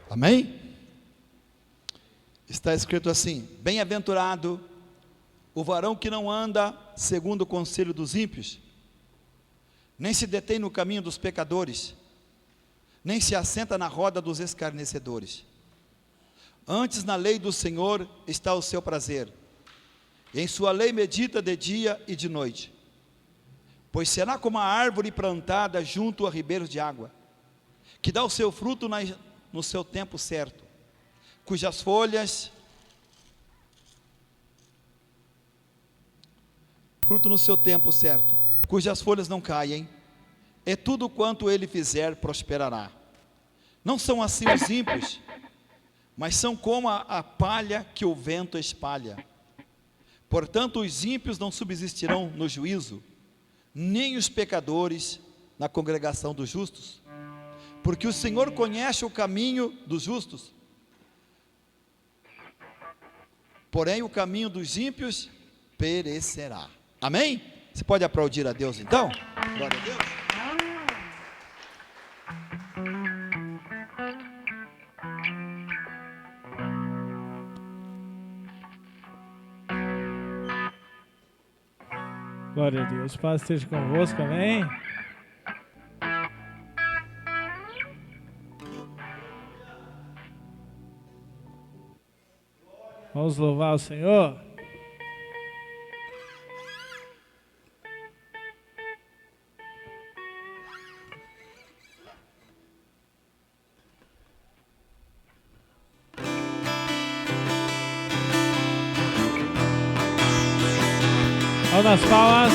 Amém? Está escrito assim: bem-aventurado o varão que não anda segundo o conselho dos ímpios, nem se detém no caminho dos pecadores, nem se assenta na roda dos escarnecedores. Antes na lei do Senhor está o seu prazer, e em sua lei medita de dia e de noite. Pois será como a árvore plantada junto a ribeiros de água, que dá o seu fruto no seu tempo certo, cujas folhas, fruto no seu tempo certo, cujas folhas não caem, e tudo quanto ele fizer prosperará. Não são assim os ímpios, mas são como a palha que o vento espalha. Portanto, os ímpios não subsistirão no juízo, nem os pecadores na congregação dos justos, porque o Senhor conhece o caminho dos justos, porém o caminho dos ímpios perecerá. Amém? Você pode aplaudir a Deus então? Glória a Deus. Glória a Deus. Paz esteja convosco, amém? Vamos louvar o Senhor. Vamos nas palmas.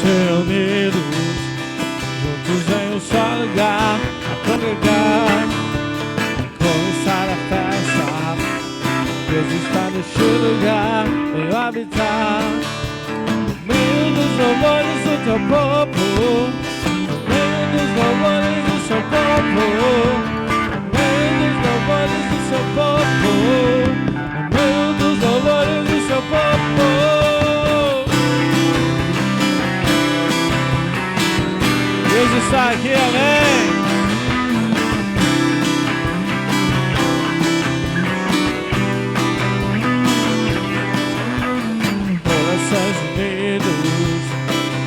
Reunidos, juntos em um só lugar, a congregar, começar a festa. Deus está neste lugar, veio habitar no meio dos louvores do teu povo, no meio dos louvores do seu povo, no meio dos louvores do seu povo, no meio dos louvores do seu povo. Deus está aqui, amém. Corações unidos,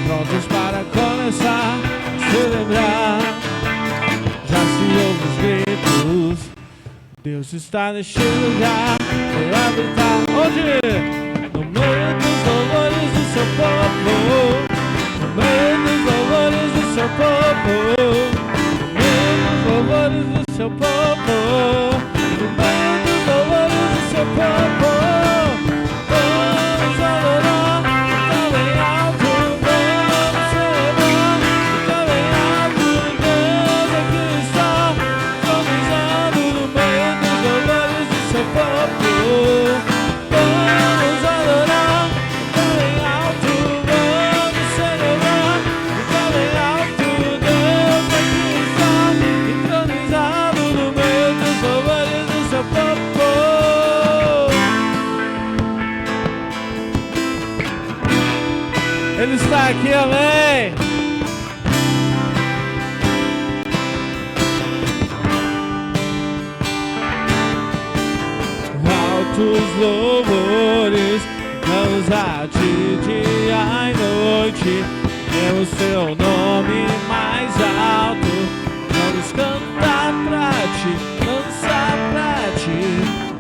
prontos para começar a celebrar. Já se ouve os gritos, Deus está neste lugar, veio habitar. Onde? No meio dos louvores do seu povo, no meio dos louvores do seu povo, no meio dos louvores do seu povo, no meio dos louvores do seu povo. Vamos adorar, então bem alto, vamos celebrar, então bem alto, Deus aqui está, tronizando no meio dos louvores do seu povo. Vamos adorar, então bem alto, vamos celebrar, então bem alto, Deus aqui está, entronizado no meio dos louvores do seu povo. Ele está aqui, amém. Altos louvores, vamos a ti dia e noite, é o seu nome mais alto. Vamos cantar pra ti, dançar pra ti.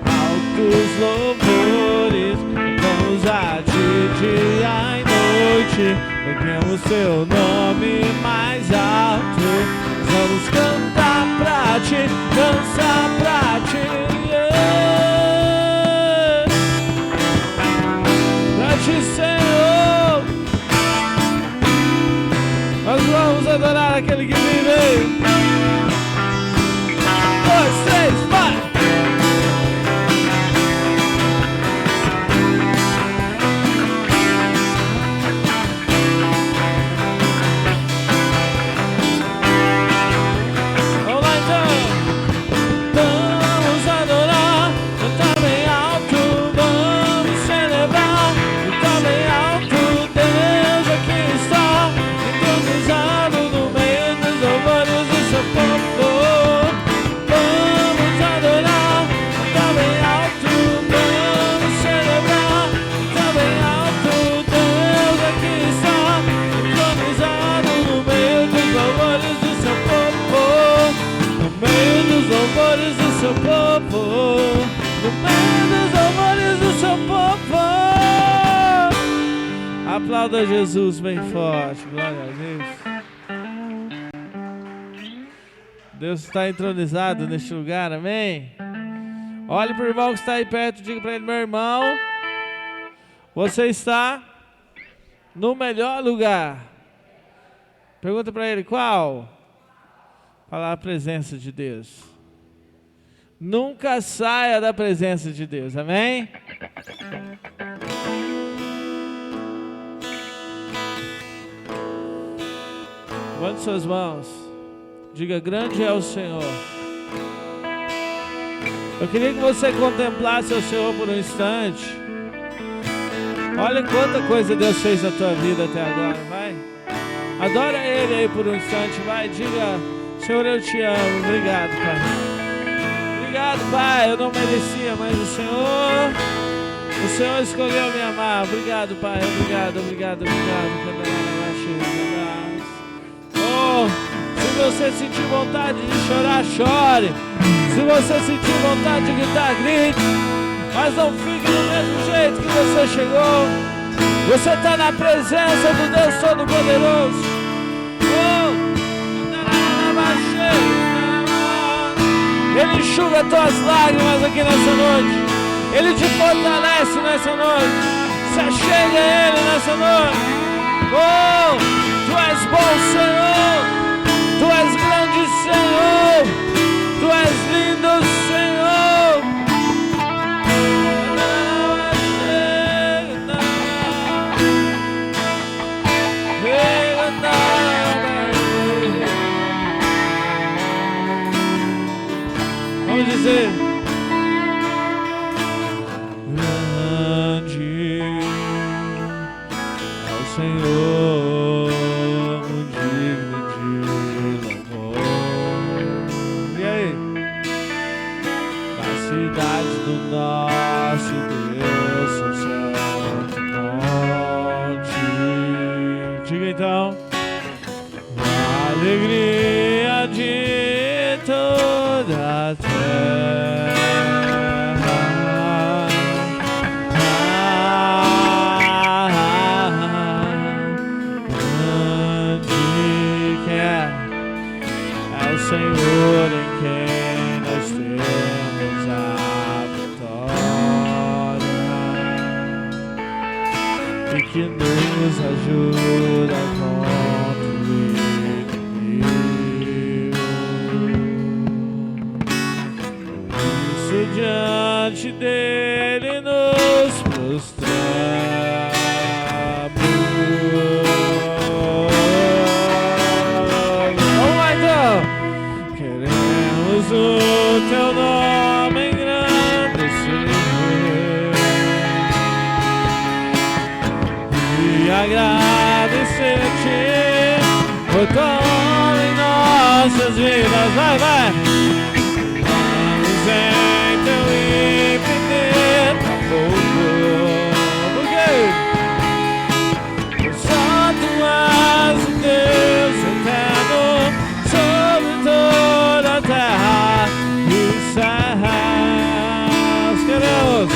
Altos louvores, vamos a ti dia e noite, é o seu nome mais alto. Vamos cantar pra ti, dançar pra ti. Pra ti, Senhor, nós vamos adorar aquele que vive. 2, 3, vai! Aplauda Jesus bem forte. Glória a Deus. Deus está entronizado neste lugar, amém? Olhe para o irmão que está aí perto, diga para ele: meu irmão, você está no melhor lugar. Pergunta para ele: qual? Fala: a presença de Deus. Nunca saia da presença de Deus, amém? Levante suas mãos. Diga: grande é o Senhor. Eu queria que você contemplasse o Senhor por um instante. Olha quanta coisa Deus fez na tua vida até agora, vai. Adora Ele aí por um instante, vai. Diga: Senhor, eu te amo. Obrigado, Pai. Obrigado, Pai. Eu não merecia, mas o Senhor escolheu me amar. Obrigado, Pai. Obrigado. Oh, se você sentir vontade de chorar, chore. Se você sentir vontade de gritar, grite. Mas não fique do mesmo jeito que você chegou. Você está na presença do Deus Todo-Poderoso. Oh, Ele enxuga tuas lágrimas aqui nessa noite. Ele te fortalece nessa noite. Se achega a Ele nessa noite. Oh, Tu és bom, Senhor. Tu és grande, Senhor. Tu és lindo, Senhor. Vamos dizer: grande é o Senhor, digno de louvor. E aí? Na cidade do nosso Deus, o santo monte. Diga então: a alegria de toda a terra. Senhor, em quem nós temos a vitória e que nos ajuda contra o inimigo. Por isso, diante dele nos prostramos. O teu nome engrandecer e agradecer-te por tudo em nossas vidas. Vai, vai! Vamos em teu infinito louvor. Por quê? Só tu és o Deus eterno sobre toda a terra e os céus. Queremos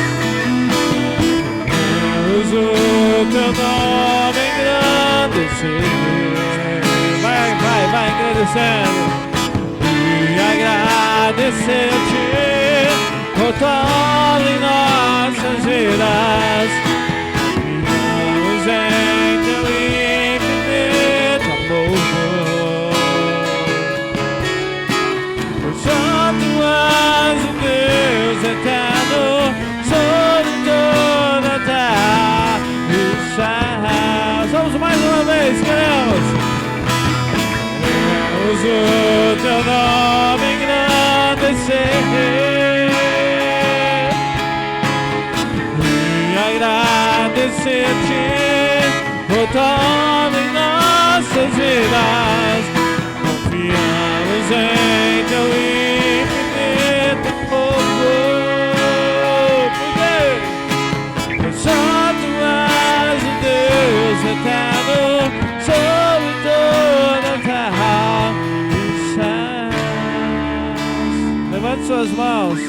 o teu nome engrandecer. Vai engrandecendo e agradecer-te por tudo em nossas vidas. E vamos em teu infinito amor. Deus eterno sobre toda a terra e os céus. Vamos mais uma vez, queremos o teu nome engrandecer e agradecer-te por tudo em nossas vidas. Confiamos em teu infinito amor. Porque só tu és o Deus eterno sobre toda a terra e os céus. Levante suas mãos.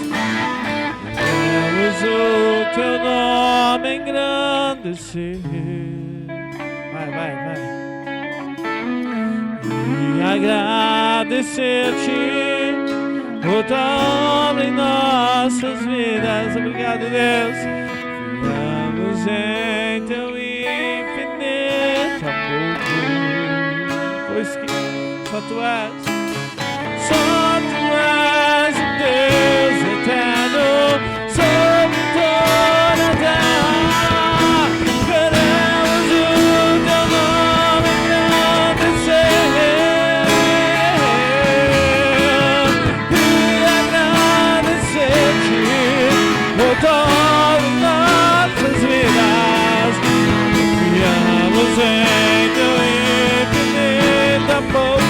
Queremos o teu nome engrandecer vai. E agradecer-te por tua obra em nossas vidas. Obrigado, Deus. Viemos em teu infinito amor, pois que só tu és o Deus eterno sobre toda a terra. Queremos o teu nome engrandecer e agradecer-te por tua obra em nossas vidas. Confiamos em teu infinito amor,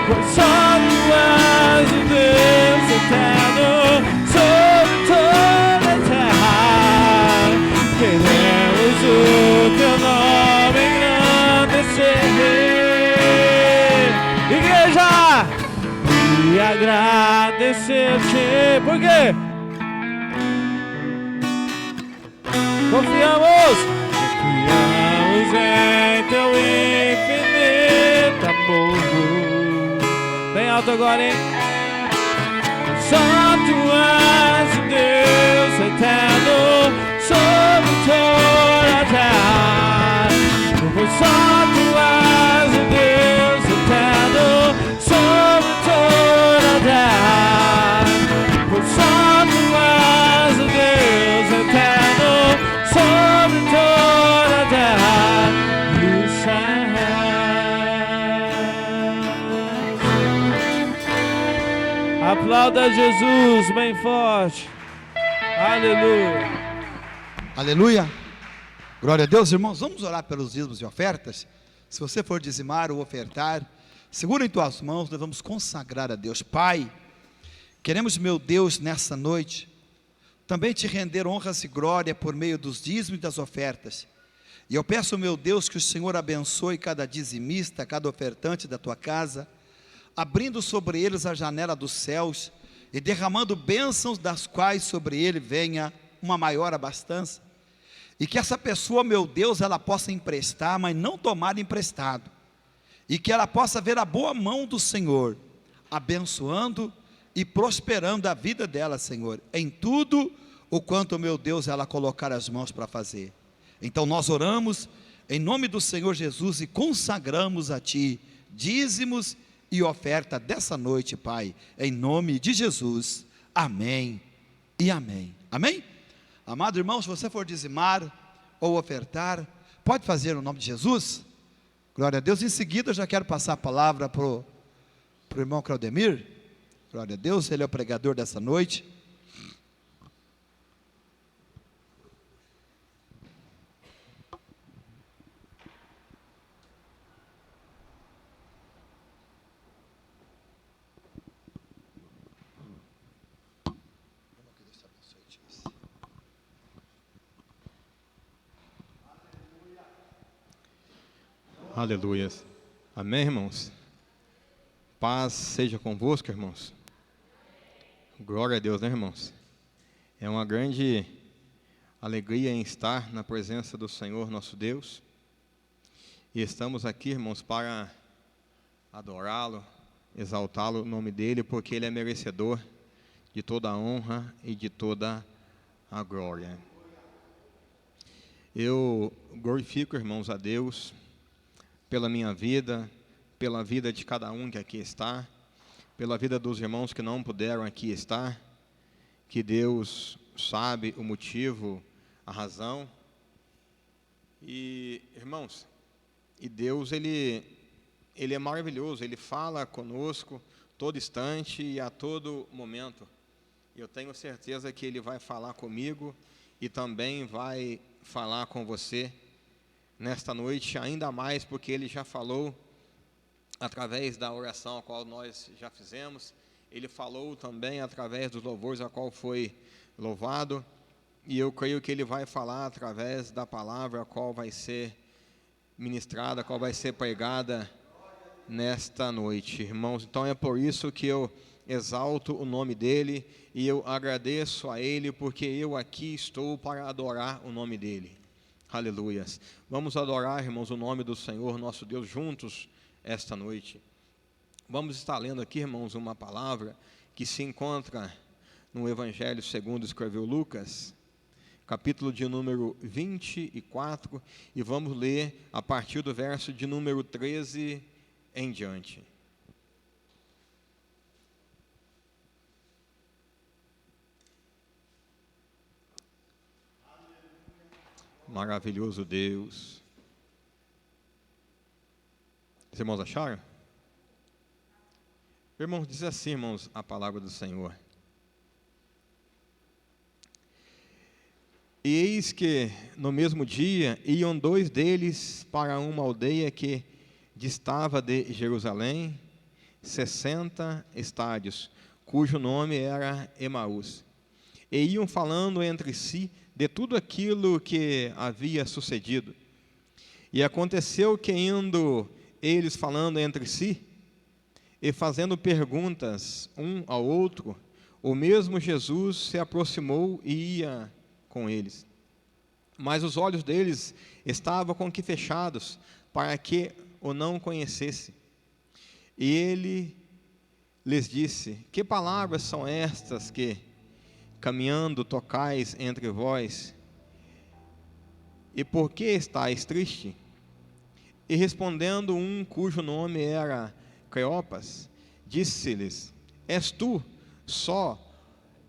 pois só tu és o Deus eterno sobre toda a terra. Queremos o teu nome engrandecer, igreja, e agradecer-te. Por quê? Confiamos em teu infinito amor. Bem alto agora, hein? Só tu és o Deus eterno sobre toda a terra. Pois só tu és o Deus eterno sobre toda a terra. Pois só tu és o Deus eterno sobre toda a terra. E os céus. Aplauda Jesus bem forte. Aleluia. Aleluia. Glória a Deus, irmãos. Vamos orar pelos dízimos e ofertas. Se você for dizimar ou ofertar, segura em tuas mãos, nós vamos consagrar a Deus. Pai, queremos, meu Deus, nessa noite, também te render honras e glória por meio dos dízimos e das ofertas. E eu peço, meu Deus, que o Senhor abençoe cada dizimista, cada ofertante da tua casa, abrindo sobre eles a janela dos céus e derramando bênçãos das quais sobre ele venha uma maior abastança. E que essa pessoa, meu Deus, ela possa emprestar, mas não tomar emprestado. E que ela possa ver a boa mão do Senhor, abençoando e prosperando a vida dela, Senhor, em tudo o quanto, meu Deus, ela colocar as mãos para fazer. Então nós oramos em nome do Senhor Jesus e consagramos a Ti dízimos e oferta dessa noite, Pai, em nome de Jesus. Amém e amém. Amém? Amado irmão, se você for dizimar ou ofertar, pode fazer no nome de Jesus. Glória a Deus. Em seguida eu já quero passar a palavra para o irmão Claudemir. Glória a Deus, ele é o pregador dessa noite. Aleluia. Amém, irmãos? Paz seja convosco, irmãos. Glória a Deus, né, irmãos? É uma grande alegria em estar na presença do Senhor nosso Deus. E estamos aqui, irmãos, para adorá-lo, exaltá-lo, o nome dele, porque ele é merecedor de toda a honra e de toda a glória. Eu glorifico, irmãos, a Deus pela minha vida, pela vida de cada um que aqui está, pela vida dos irmãos que não puderam aqui estar, que Deus sabe o motivo, a razão. E, irmãos, e Deus, Ele é maravilhoso, Ele fala conosco todo instante e a todo momento. Eu tenho certeza que Ele vai falar comigo e também vai falar com você nesta noite, ainda mais porque Ele já falou através da oração a qual nós já fizemos. Ele falou também através dos louvores a qual foi louvado, e eu creio que Ele vai falar através da palavra a qual vai ser ministrada, a qual vai ser pregada nesta noite, irmãos. Então é por isso que eu exalto o nome dEle, e eu agradeço a Ele, porque eu aqui estou para adorar o nome dEle. Aleluias. Vamos adorar, irmãos, o nome do Senhor, nosso Deus, juntos esta noite. Vamos estar lendo aqui, irmãos, uma palavra que se encontra no Evangelho segundo escreveu Lucas, capítulo de número 24, e vamos ler a partir do verso de número 13 em diante. Maravilhoso Deus. Os irmãos acharam? Irmãos, diz assim, irmãos, a palavra do Senhor. E eis que, no mesmo dia, iam 2 deles para uma aldeia que distava de Jerusalém, 60 estádios, cujo nome era Emaús. E iam falando entre si de tudo aquilo que havia sucedido. E aconteceu que, indo eles falando entre si, e fazendo perguntas um ao outro, o mesmo Jesus se aproximou e ia com eles. Mas os olhos deles estavam com que fechados, para que o não conhecesse. E ele lhes disse: que palavras são estas que, caminhando, tocais entre vós? E por que estáis triste? E respondendo um cujo nome era Cleopas, disse-lhes: és tu só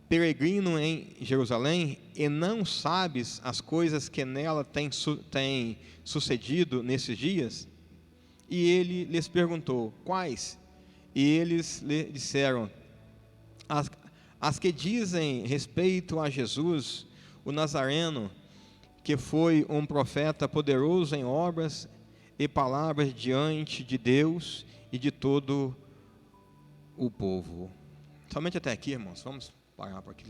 peregrino em Jerusalém, e não sabes as coisas que nela têm sucedido nesses dias? E ele lhes perguntou: quais? E eles lhe disseram: as que dizem respeito a Jesus, o Nazareno, que foi um profeta poderoso em obras e palavras diante de Deus e de todo o povo. Somente até aqui, irmãos. Vamos parar por aqui.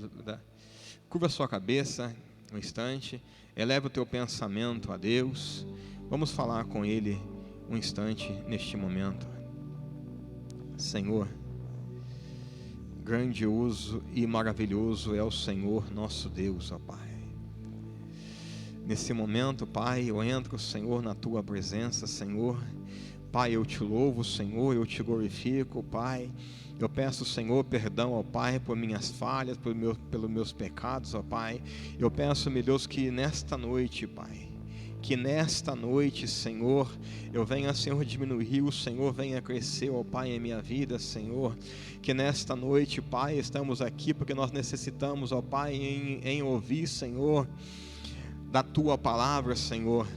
Curva a sua cabeça um instante, eleva o teu pensamento a Deus. Vamos falar com Ele um instante neste momento. Senhor, grandioso e maravilhoso é o Senhor nosso Deus, ó Pai. Nesse momento, Pai, eu entro, Senhor, na Tua presença, Senhor. Pai, eu te louvo, Senhor, eu te glorifico, Pai. Eu peço, Senhor, perdão, ó Pai, por minhas falhas, pelos meus pecados, ó Pai. Eu peço, meu Deus, que nesta noite, Pai, que nesta noite, Senhor, eu venha, Senhor, diminuir, o Senhor venha crescer, ó Pai, em minha vida, Senhor. Que nesta noite, Pai, estamos aqui porque nós necessitamos, ó Pai, em ouvir, Senhor, da Tua palavra, Senhor.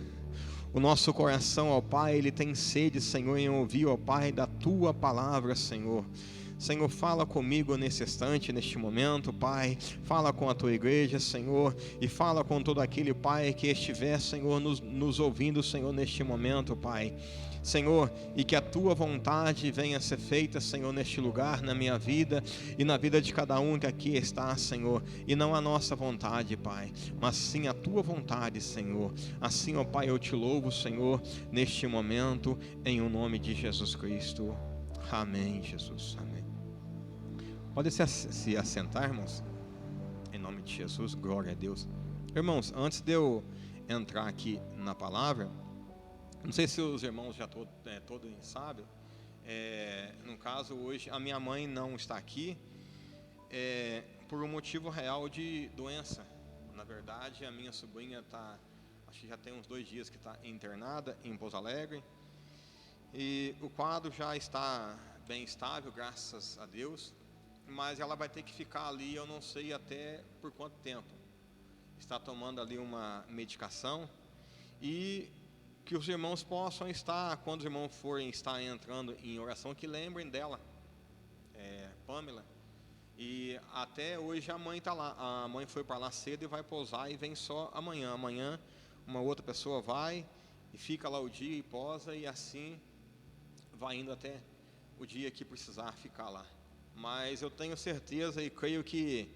O nosso coração, ó Pai, ele tem sede, Senhor, em ouvir, ó Pai, da Tua palavra, Senhor. Senhor, fala comigo nesse instante, neste momento, Pai. Fala com a Tua igreja, Senhor, e fala com todo aquele, Pai, que estiver, Senhor, nos ouvindo, Senhor, neste momento, Pai. Senhor, e que a Tua vontade venha a ser feita, Senhor, neste lugar, na minha vida e na vida de cada um que aqui está, Senhor, e não a nossa vontade, Pai, mas sim a Tua vontade, Senhor. Assim, ó Pai, eu te louvo, Senhor, neste momento, em o nome de Jesus Cristo. Amém, Jesus, amém. Pode se assentar, irmãos, em nome de Jesus, glória a Deus. Irmãos, antes de eu entrar aqui na palavra, não sei se os irmãos já todos sabem, no caso hoje a minha mãe não está aqui, por um motivo real de doença. Na verdade, a minha sobrinha está, acho que já tem uns 2 dias que está internada em Pouso Alegre, e o quadro já está bem estável, graças a Deus, mas ela vai ter que ficar ali, eu não sei até por quanto tempo. Está tomando ali uma medicação, e que os irmãos possam estar, quando os irmãos forem estar entrando em oração, que lembrem dela, Pamela. E até hoje a mãe está lá, a mãe foi para lá cedo e vai pousar e vem só amanhã. Amanhã uma outra pessoa vai e fica lá o dia e posa, e assim vai indo até o dia que precisar ficar lá. Mas eu tenho certeza e creio que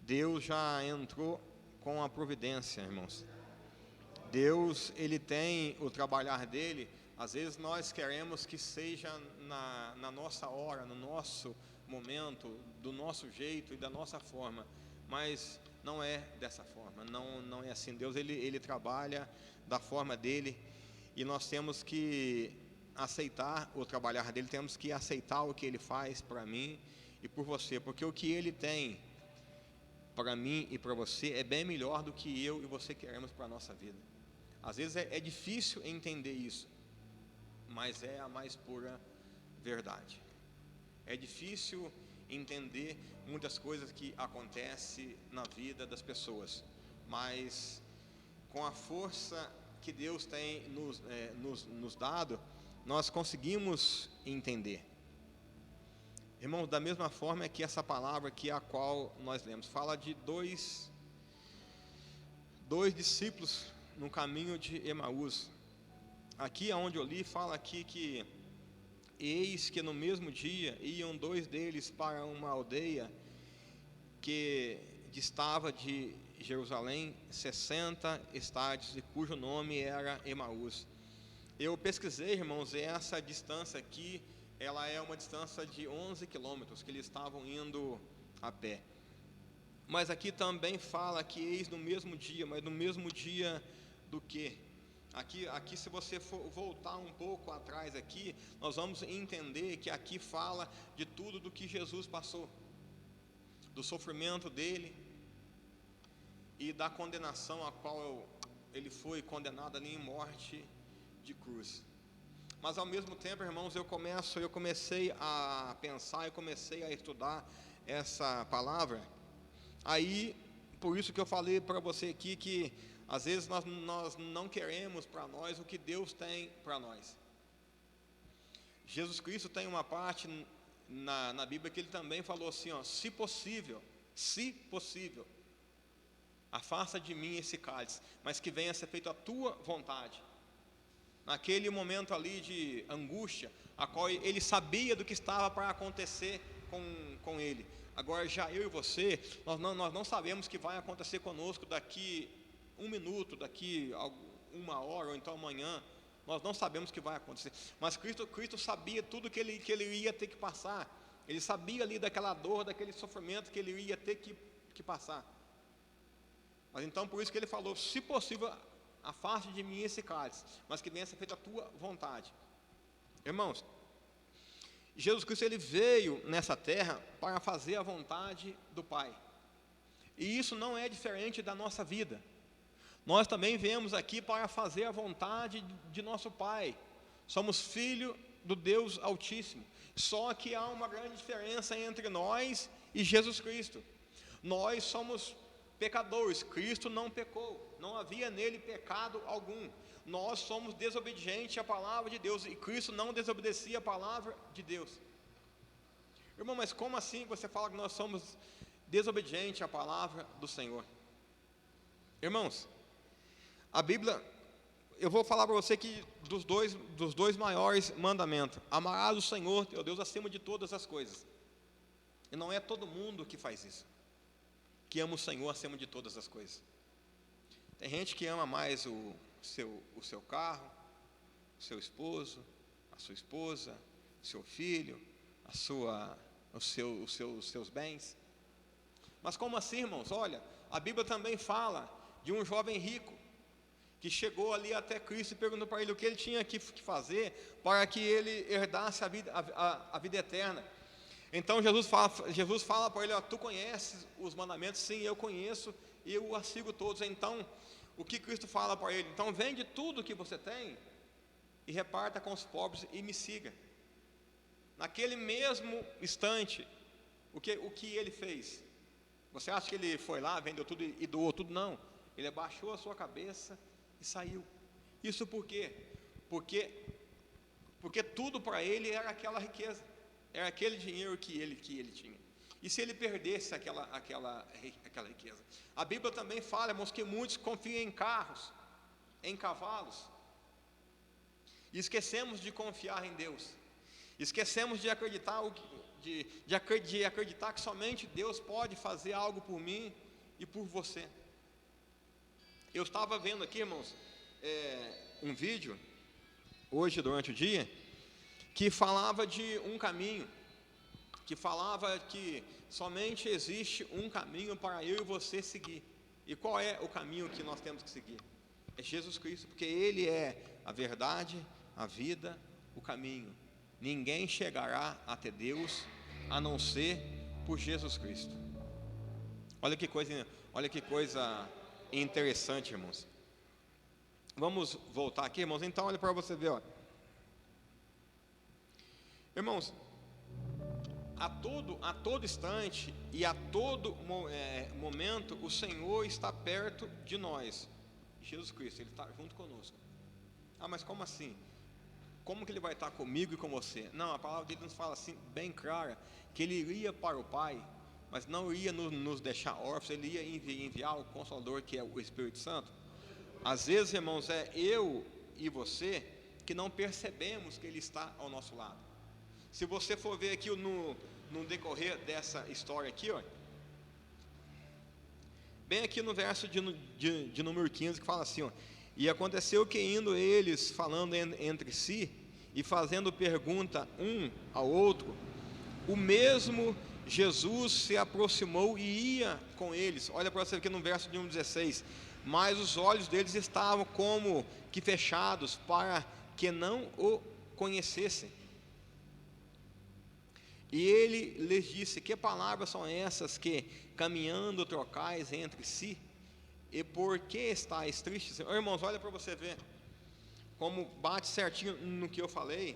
Deus já entrou com a providência, irmãos. Deus, Ele tem o trabalhar dEle. Às vezes nós queremos que seja na nossa hora, no nosso momento, do nosso jeito e da nossa forma, mas não é dessa forma. não é assim. Deus ele trabalha da forma dele, e nós temos que aceitar o trabalhar dele, temos que aceitar o que ele faz para mim e por você, porque o que ele tem para mim e para você é bem melhor do que eu e você queremos para a nossa vida. Às vezes é difícil entender isso, mas é a mais pura verdade. É difícil entender muitas coisas que acontecem na vida das pessoas, mas com a força que Deus tem nos dado, nós conseguimos entender. Irmãos, da mesma forma que essa palavra aqui, a qual nós lemos, fala de dois discípulos no caminho de Emaús. Aqui aonde eu li, fala aqui que eis que no mesmo dia iam dois deles para uma aldeia que distava de Jerusalém 60 estádios, e cujo nome era Emaús. Eu pesquisei, irmãos, e essa distância aqui, ela é uma distância de 11 quilômetros que eles estavam indo a pé. Mas aqui também fala que eis no mesmo dia, mas no mesmo dia do que? Aqui se você for voltar um pouco atrás aqui, nós vamos entender que aqui fala de tudo do que Jesus passou, do sofrimento dele e da condenação a qual ele foi condenado ali em morte de cruz. Mas ao mesmo tempo, irmãos, eu comecei a pensar, eu comecei a estudar essa palavra. Aí, por isso que eu falei para você aqui que às vezes nós não queremos para nós o que Deus tem para nós. Jesus Cristo tem uma parte na Bíblia que ele também falou assim, ó, se possível, afasta de mim esse cálice, mas que venha a ser feita a tua vontade. Naquele momento ali de angústia, a qual ele sabia do que estava para acontecer com ele. Agora já eu e você, nós não sabemos o que vai acontecer conosco daqui 1 minuto, daqui 1 hora, ou então amanhã. Nós não sabemos o que vai acontecer. Mas Cristo sabia tudo que ele ia ter que passar. Ele sabia ali daquela dor, daquele sofrimento que ele ia ter que passar. Mas então por isso que ele falou, se possível, afaste de mim esse cálice, mas que venha a ser feita a tua vontade. Irmãos, Jesus Cristo ele veio nessa terra para fazer a vontade do Pai. E isso não é diferente da nossa vida. Nós também viemos aqui para fazer a vontade de nosso Pai. Somos filhos do Deus Altíssimo. Só que há uma grande diferença entre nós e Jesus Cristo. Nós somos pecadores, Cristo não pecou, não havia nele pecado algum. Nós somos desobedientes à palavra de Deus, e Cristo não desobedecia a palavra de Deus. Irmão, mas como assim você fala que nós somos desobedientes à palavra do Senhor? Irmãos, a Bíblia, eu vou falar para você que dos dois maiores mandamentos, amarás o Senhor teu Deus acima de todas as coisas. E não é todo mundo que faz isso, que ama o Senhor acima de todas as coisas. Tem gente que ama mais o seu carro, o seu esposo, a sua esposa, o seu filho, os seus bens. Mas como assim, irmãos? Olha, a Bíblia também fala de um jovem rico que chegou ali até Cristo e perguntou para ele o que ele tinha que fazer para que ele herdasse a vida eterna. Então Jesus fala para ele, ó, tu conheces os mandamentos? Sim, eu conheço e eu os sigo todos. Então, o que Cristo fala para ele? Então vende tudo que você tem e reparta com os pobres e me siga. Naquele mesmo instante, o que ele fez? Você acha que ele foi lá, vendeu tudo e doou tudo? Não, ele abaixou a sua cabeça e saiu. Isso por quê? Porque tudo para ele era aquela riqueza, era aquele dinheiro que ele tinha. E se ele perdesse aquela riqueza? A Bíblia também fala, irmãos, que muitos confiam em carros, em cavalos, e esquecemos de confiar em Deus. Esquecemos de acreditar de acreditar que somente Deus pode fazer algo por mim e por você. Eu estava vendo aqui, irmãos, um vídeo hoje durante o dia que falava de um caminho, que falava que somente existe um caminho para eu e você seguir. E qual é o caminho que nós temos que seguir? É Jesus Cristo, porque Ele é a verdade, a vida, o caminho. Ninguém chegará até Deus a não ser por Jesus Cristo. Olha que coisa interessante, irmãos. Vamos voltar aqui, irmãos. Então, olha para você ver, ó. Irmãos, a todo instante e a todo momento, o Senhor está perto de nós. Jesus Cristo, Ele está junto conosco. Ah, mas como assim? Como que Ele vai estar comigo e com você? Não, a palavra dele nos fala assim, bem clara, que Ele iria para o Pai, mas não iria nos deixar órfãos. Ele ia enviar o Consolador, que é o Espírito Santo. Às vezes, irmãos, é eu e você que não percebemos que Ele está ao nosso lado. Se você for ver aqui no decorrer dessa história aqui, ó, bem aqui no verso de número 15, que fala assim, ó: e aconteceu que indo eles falando entre si e fazendo pergunta um ao outro, o mesmo Jesus se aproximou e ia com eles. Olha para você aqui no verso de 16: mas os olhos deles estavam como que fechados, para que não o conhecessem. E ele lhes disse: que palavras são essas que, caminhando, trocais entre si? E por que estáis tristes? Irmãos, olha para você ver como bate certinho no que eu falei,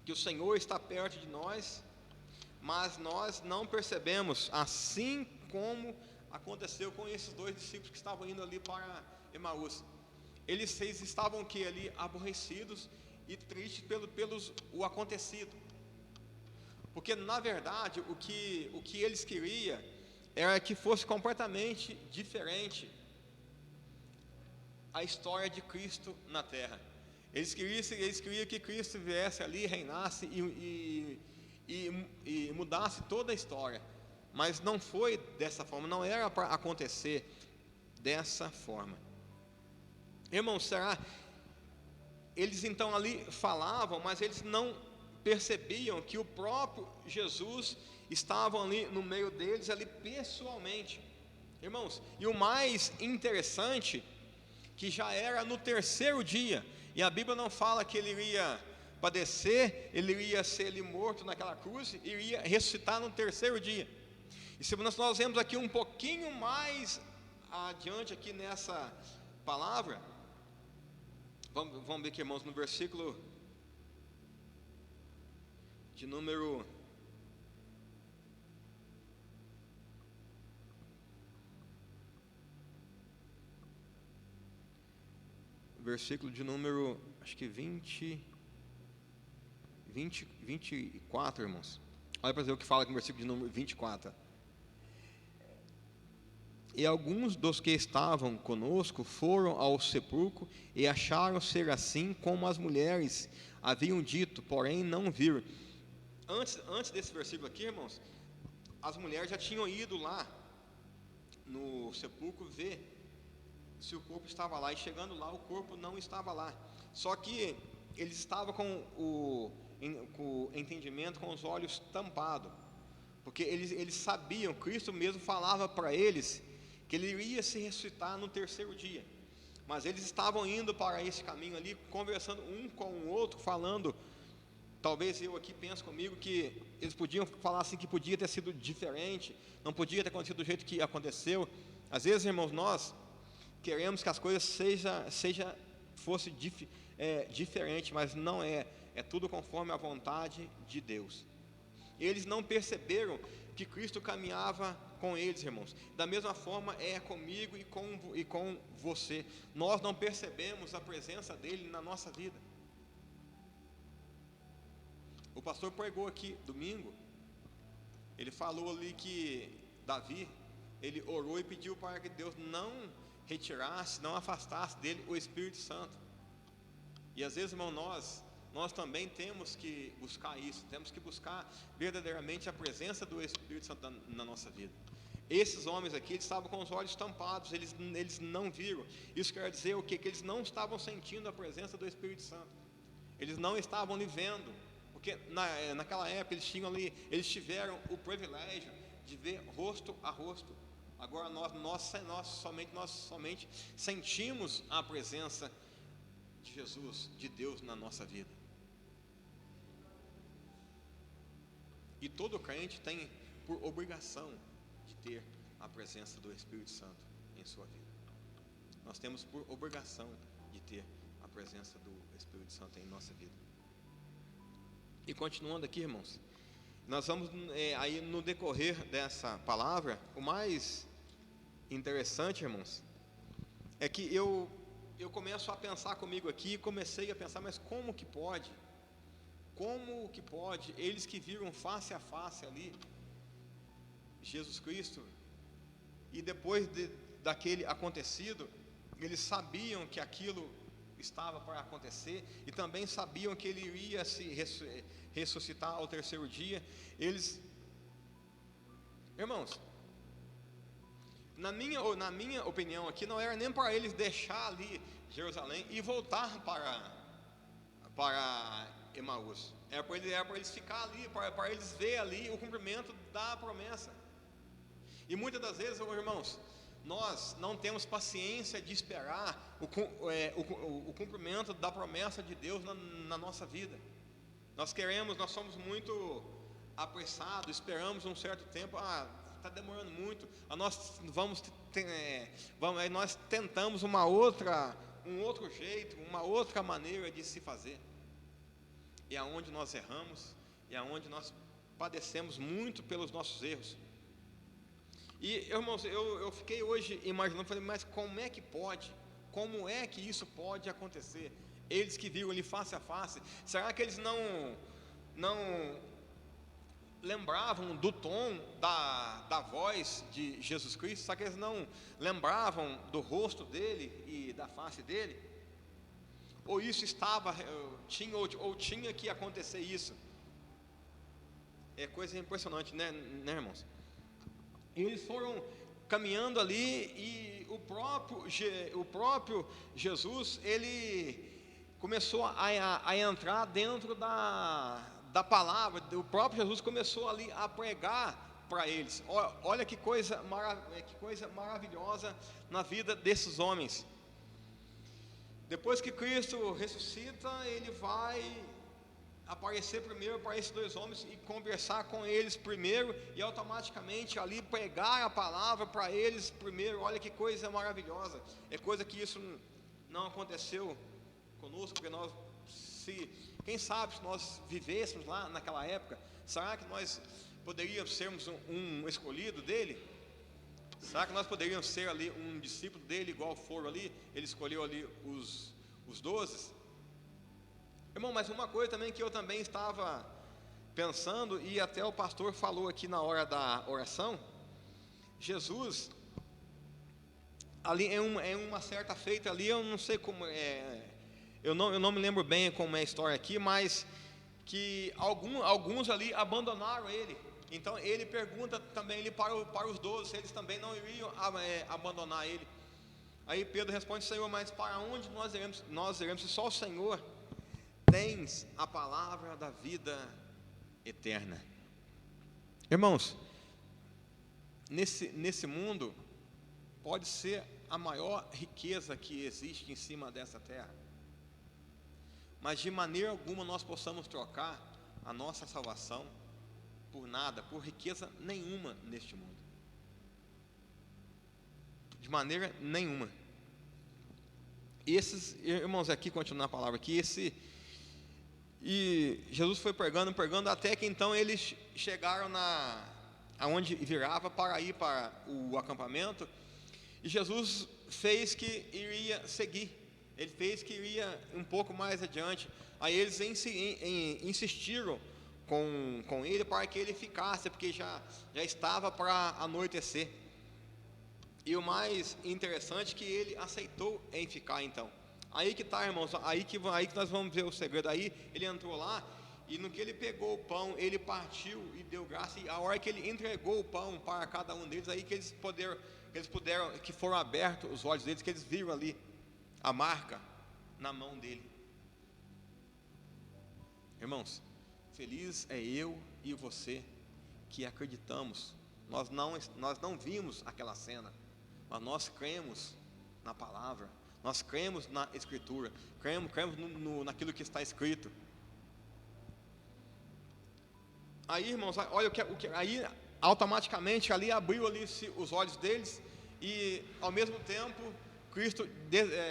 que o Senhor está perto de nós, mas nós não percebemos, assim como aconteceu com esses dois discípulos que estavam indo ali para Emaús. Eles estavam aqui ali aborrecidos e tristes pelos o acontecido, porque na verdade o que eles queriam era que fosse completamente diferente a história de Cristo na terra. Eles queriam que Cristo viesse ali, reinasse e mudasse toda a história. Mas não foi dessa forma, não era para acontecer dessa forma. Irmãos, será? Eles então ali falavam, mas eles não percebiam que o próprio Jesus estava ali no meio deles, ali pessoalmente. Irmãos, e o mais interessante, que já era no terceiro dia, e a Bíblia não fala que ele iria padecer, ele iria ser ali morto naquela cruz, e iria ressuscitar no terceiro dia. E se nós vemos aqui um pouquinho mais adiante aqui nessa palavra, vamos ver aqui, irmãos, no versículo de número 24, irmãos. Olha para ver o que fala aqui no versículo de número 24. E alguns dos que estavam conosco foram ao sepulcro e acharam ser assim como as mulheres haviam dito, porém não viram. Antes desse versículo aqui, irmãos, as mulheres já tinham ido lá no sepulcro ver se o corpo estava lá, e chegando lá o corpo não estava lá. Só que eles estavam com o entendimento, com os olhos tampados, porque eles sabiam, Cristo mesmo falava para eles que ele iria se ressuscitar no terceiro dia, mas eles estavam indo para esse caminho ali, conversando um com o outro, falando. Talvez eu aqui pense comigo que eles podiam falar assim, que podia ter sido diferente, não podia ter acontecido do jeito que aconteceu. Às vezes, irmãos, nós queremos que as coisas fosse diferente, mas não é tudo conforme a vontade de Deus. Eles não perceberam que Cristo caminhava com eles, irmãos. Da mesma forma é comigo e com você. Nós não percebemos a presença dele na nossa vida. O pastor pregou aqui domingo, ele falou ali que Davi, ele orou e pediu para que Deus não retirasse, não afastasse dele o Espírito Santo. E às vezes, irmão, nós também temos que buscar isso, temos que buscar verdadeiramente a presença do Espírito Santo na nossa vida. Esses homens aqui, eles estavam com os olhos tampados, eles não viram. Isso quer dizer o quê? Que eles não estavam sentindo a presença do Espírito Santo, eles não estavam lhe vendo, porque naquela época eles tiveram o privilégio de ver rosto a rosto Agora nós somente sentimos a presença de Jesus, de Deus na nossa vida. E todo crente tem por obrigação de ter a presença do Espírito Santo em sua vida. Nós temos por obrigação de ter a presença do Espírito Santo em nossa vida. E continuando aqui, irmãos, nós vamos aí no decorrer dessa palavra, o mais interessante, irmãos, é que eu começo a pensar comigo aqui, comecei a pensar, mas como que pode, eles que viram face a face ali, Jesus Cristo, e depois daquele acontecido, eles sabiam que aquilo estava para acontecer, e também sabiam que ele iria se ressuscitar ao terceiro dia. Eles, irmãos, na minha opinião aqui, não era nem para eles deixar ali Jerusalém e voltar para Emaús. Era para eles ficar ali, para eles ver ali o cumprimento da promessa. E muitas das vezes, irmãos, nós não temos paciência de esperar o cumprimento da promessa de Deus na nossa vida. Nós somos muito apressados, esperamos um certo tempo, está demorando muito, nós nós tentamos um outro jeito, uma outra maneira de se fazer. E é onde nós erramos, e é onde nós padecemos muito pelos nossos erros. E, irmãos, eu fiquei hoje imaginando, falei, mas como é que pode? Como é que isso pode acontecer? Eles que viram ali face a face, será que eles não lembravam do tom da voz de Jesus Cristo? Será que eles não lembravam do rosto dele e da face dele? Ou isso tinha que acontecer isso? É coisa impressionante, né irmãos? Eles foram caminhando ali e o próprio Jesus, ele começou a entrar dentro da palavra. O próprio Jesus começou ali a pregar para eles. Olha que coisa maravilhosa na vida desses homens. Depois que Cristo ressuscita, ele vai aparecer primeiro para esses dois homens e conversar com eles primeiro, e automaticamente ali pregar a palavra para eles primeiro. Olha que coisa maravilhosa. É coisa que isso não aconteceu conosco, porque quem sabe se nós vivêssemos lá naquela época, será que nós poderíamos sermos um escolhido dele? Será que nós poderíamos ser ali um discípulo dele, igual foram ali? Ele escolheu ali os 12. Irmão, mas uma coisa também que eu também estava pensando, e até o pastor falou aqui na hora da oração, Jesus, ali em uma certa feita ali, eu não sei como eu não me lembro bem como é a história aqui, mas que alguns ali abandonaram ele. Então ele pergunta também ali para os 12 se eles também não iriam abandonar ele. Aí Pedro responde: Senhor, mas para onde nós iremos se só o Senhor tens a palavra da vida eterna? Irmãos, nesse mundo pode ser a maior riqueza que existe em cima dessa terra, mas de maneira alguma nós possamos trocar a nossa salvação por nada, por riqueza nenhuma neste mundo. De maneira nenhuma. Esses irmãos aqui, continuando a palavra aqui, e Jesus foi pregando, até que então eles chegaram aonde virava para ir para o acampamento, e Jesus fez que iria seguir, ele fez que iria um pouco mais adiante. Aí eles insistiram com ele para que ele ficasse, porque já estava para anoitecer. E o mais interessante é que ele aceitou em ficar então. Aí que está, irmãos, aí que nós vamos ver o segredo. Aí ele entrou lá, e no que ele pegou o pão, ele partiu e deu graça, e a hora que ele entregou o pão para cada um deles, aí que eles puderam, que foram abertos os olhos deles, que eles viram ali a marca na mão dele. Irmãos, feliz é eu e você que acreditamos Nós não vimos aquela cena, mas nós cremos na palavra, nós cremos na Escritura, cremos naquilo que está escrito. Aí, irmãos, olha aí automaticamente ali abriu ali os olhos deles, e ao mesmo tempo Cristo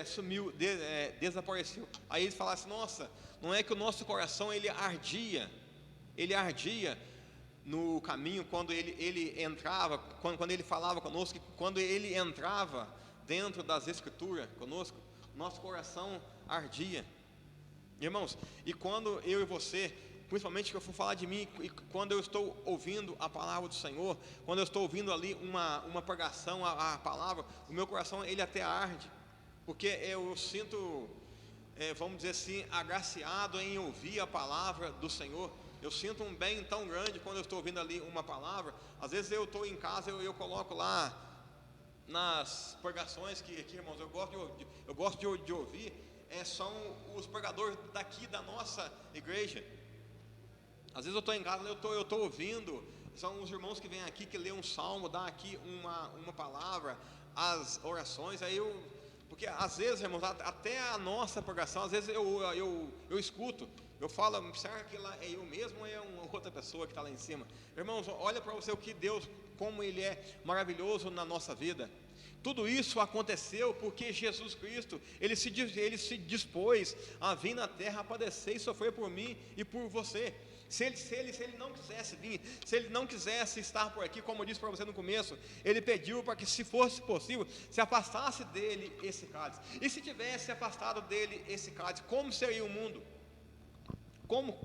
sumiu, desapareceu. Aí eles falaram assim: nossa, não é que o nosso coração ele ardia no caminho quando ele entrava, quando ele falava conosco, quando ele entrava dentro das Escrituras conosco, nosso coração ardia. Irmãos, e quando eu e você, principalmente que eu for falar de mim, e quando eu estou ouvindo a palavra do Senhor, quando eu estou ouvindo ali uma pregação, a palavra, o meu coração ele até arde, porque eu sinto, vamos dizer assim, agraciado em ouvir a palavra do Senhor. Eu sinto um bem tão grande quando eu estou ouvindo ali uma palavra. Às vezes eu estou em casa, eu coloco lá nas pregações que irmãos, eu gosto de ouvir, são os pregadores daqui da nossa igreja. Às vezes eu estou em casa, eu estou ouvindo, são os irmãos que vêm aqui, que lê um salmo, dá aqui uma palavra, as orações, porque às vezes, irmãos, até a nossa pregação, às vezes eu escuto, eu falo: será que lá é eu mesmo ou é uma outra pessoa que está lá em cima? Irmãos, olha para você o que Deus, como Ele é maravilhoso na nossa vida. Tudo isso aconteceu porque Jesus Cristo, Ele se dispôs a vir na terra, a padecer e sofrer por mim e por você. Se ele não quisesse vir, se Ele não quisesse estar por aqui, como eu disse para você no começo, Ele pediu para que, se fosse possível, se afastasse dele esse cálice. E se tivesse afastado dele esse cálice, como seria o mundo?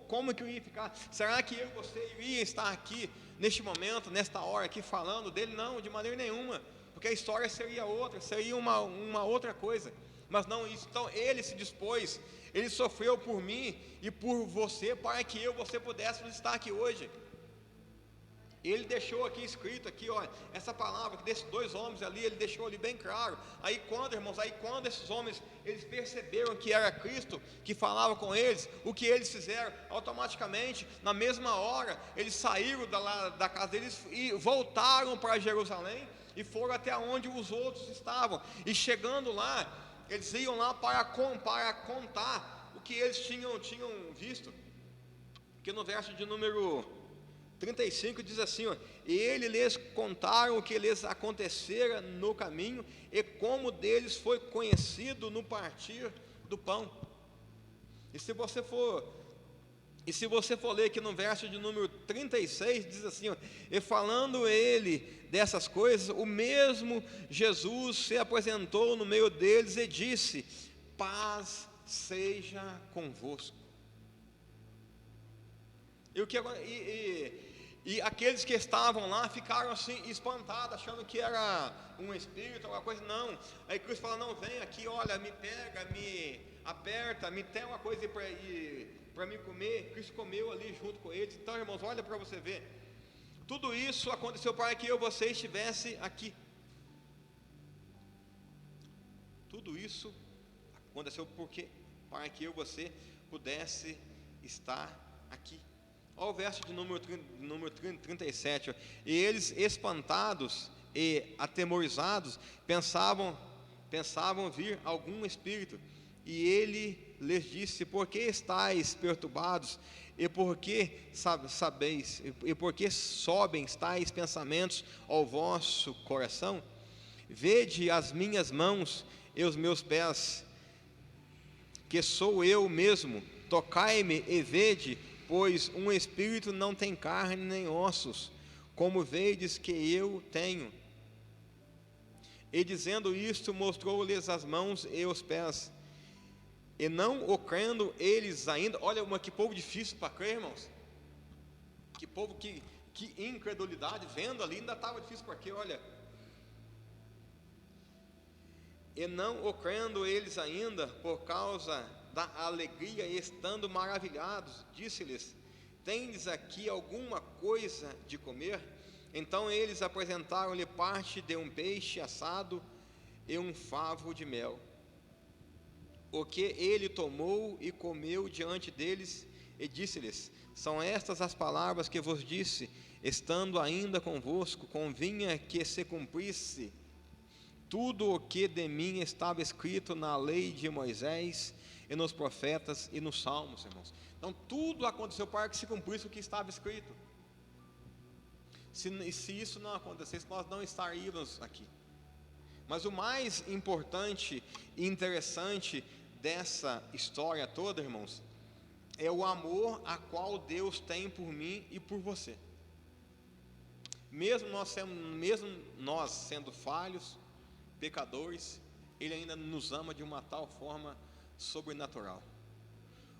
Como que eu ia ficar? Será que eu e você iria estar aqui neste momento, nesta hora aqui falando dele? Não, de maneira nenhuma, porque a história seria outra, seria uma outra coisa. Mas não isso. Então Ele se dispôs, Ele sofreu por mim e por você, para que eu e você pudéssemos estar aqui hoje. Ele deixou aqui escrito aqui, olha, essa palavra desses dois homens ali, Ele deixou ali bem claro. Aí quando esses homens, eles perceberam que era Cristo que falava com eles, o que eles fizeram? Automaticamente, na mesma hora, eles saíram da casa deles e voltaram para Jerusalém, e foram até onde os outros estavam. E chegando lá, eles iam lá para contar o que eles tinham visto. Porque no verso de número 35 diz assim, ó: e ele lhes contaram o que lhes acontecera no caminho, e como deles foi conhecido no partir do pão. E se você for ler aqui no verso de número 36, diz assim, ó: e falando ele dessas coisas, o mesmo Jesus se apresentou no meio deles e disse: paz seja convosco. E aqueles que estavam lá ficaram assim espantados, achando que era um espírito, alguma coisa. Não. Aí Cristo fala: não, vem aqui, olha, me pega, me aperta, me tem uma coisa para me comer. Cristo comeu ali junto com eles. Então, irmãos, olha para você ver, tudo isso aconteceu para que eu e você estivesse aqui. Tudo isso aconteceu para que eu e você pudesse estar aqui. Olha o verso de número 37, ó. E eles, espantados e atemorizados, pensavam vir algum espírito. E ele lhes disse: por que estáis perturbados? E por que sabeis? E por que sobem tais pensamentos ao vosso coração? Vede as minhas mãos e os meus pés, que sou eu mesmo. Tocai-me e vede, pois um espírito não tem carne nem ossos, como vedes que eu tenho. E dizendo isto, mostrou-lhes as mãos e os pés. E não o crendo eles ainda. Olha, que povo difícil para crer, irmãos. Que povo, que incredulidade. Vendo ali, ainda estava difícil para crer, olha. E não o crendo eles ainda, por causa da alegria, e estando maravilhados, disse-lhes: tendes aqui alguma coisa de comer? Então eles apresentaram-lhe parte de um peixe assado e um favo de mel, o que ele tomou e comeu diante deles, e disse-lhes: são estas as palavras que vos disse, estando ainda convosco, convinha que se cumprisse tudo o que de mim estava escrito na lei de Moisés, e nos profetas e nos salmos, irmãos. Então tudo aconteceu para que se cumprisse o que estava escrito. Se isso não acontecesse, nós não estaríamos aqui. Mas o mais importante e interessante dessa história toda, irmãos, é o amor a qual Deus tem por mim e por você. Mesmo nós sendo falhos, pecadores, Ele ainda nos ama de uma tal forma sobrenatural.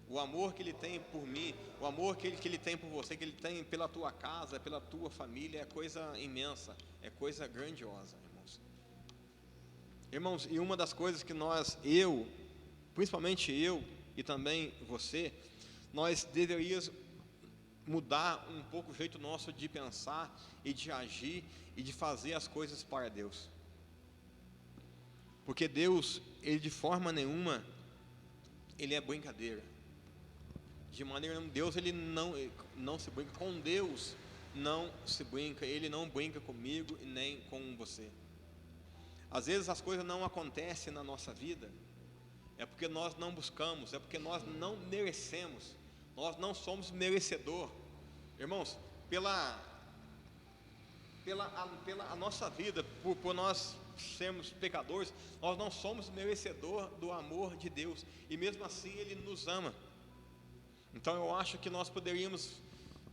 O amor que Ele tem por mim, o amor que Ele tem por você, que Ele tem pela tua casa, pela tua família, é coisa imensa, é coisa grandiosa, irmãos. Irmãos, e uma das coisas que principalmente eu e também você, nós deveríamos mudar um pouco o jeito nosso de pensar e de agir e de fazer as coisas para Deus. Porque Deus, Ele de forma nenhuma, Ele é brincadeira. De maneira nenhuma, Deus, Ele não se brinca. Com Deus não se brinca. Ele não brinca comigo e nem com você. Às vezes as coisas não acontecem na nossa vida, é porque nós não buscamos, é porque nós não merecemos. Nós não somos merecedor. Irmãos, pela a nossa vida, por nós sermos pecadores, nós não somos merecedor do amor de Deus, e mesmo assim Ele nos ama. Então eu acho que nós poderíamos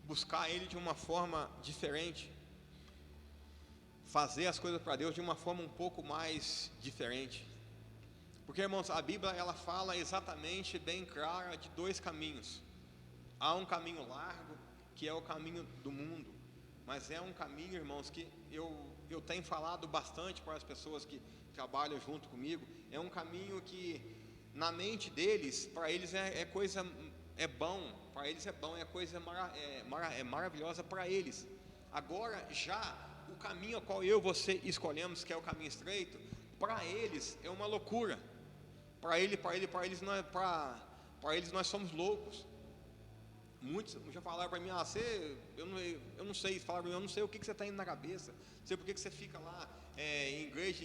buscar Ele de uma forma diferente, fazer as coisas para Deus de uma forma um pouco mais diferente. Porque, irmãos, a Bíblia, ela fala exatamente, bem clara, de dois caminhos. Há um caminho largo, que é o caminho do mundo, mas é um caminho, irmãos, que eu tenho falado bastante para as pessoas que trabalham junto comigo. É um caminho que na mente deles, para eles é bom, para eles é bom, é coisa maravilhosa para eles. Agora já o caminho ao qual eu e você escolhemos, que é o caminho estreito, para eles é uma loucura. Para eles nós somos loucos. Muitos já falaram para mim: eu não sei, falaram para mim: eu não sei o que você está indo na cabeça, não sei por que você fica lá em igreja,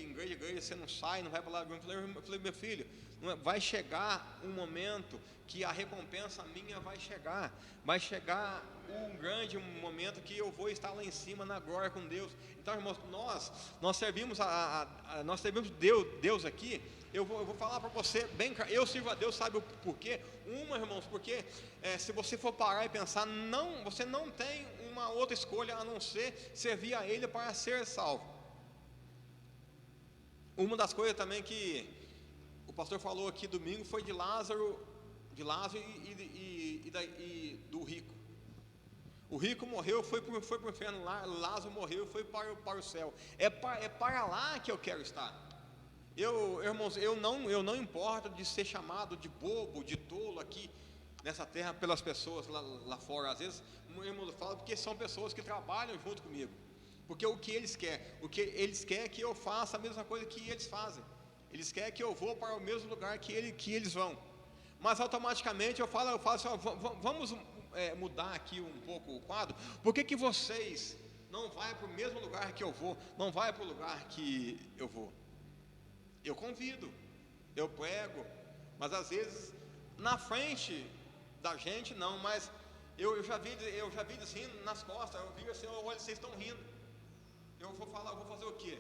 você não sai, não vai para lá. Eu falei: meu filho, vai chegar um momento que a recompensa minha vai chegar um grande momento que eu vou estar lá em cima na glória com Deus. Então, irmãos, nós servimos nós servimos Deus aqui. Eu vou falar para você bem claro, eu sirvo a Deus, sabe o porquê? Irmãos, porque se você for parar e pensar, você não tem uma outra escolha a não ser servir a Ele para ser salvo. Uma das coisas também que o pastor falou aqui domingo foi de Lázaro e do rico. O rico morreu, foi para o inferno, Lázaro morreu e foi para o céu. É para lá que eu quero estar. Irmãos, eu não importo de ser chamado de bobo, de tolo aqui nessa terra pelas pessoas lá fora. Às vezes, irmãos, eu falo porque são pessoas que trabalham junto comigo. Porque o que eles querem é que eu faça a mesma coisa que eles fazem. Eles querem que eu vou para o mesmo lugar que eles vão. Mas automaticamente eu falo assim: vamos mudar aqui um pouco o quadro. Por que vocês não vão para o mesmo lugar que eu vou? Não vai para o lugar que eu vou? Eu convido, eu prego, mas às vezes na frente da gente não. Mas eu já vi eles rindo nas costas. Eu vi assim: olha, vocês estão rindo. Eu vou fazer o quê?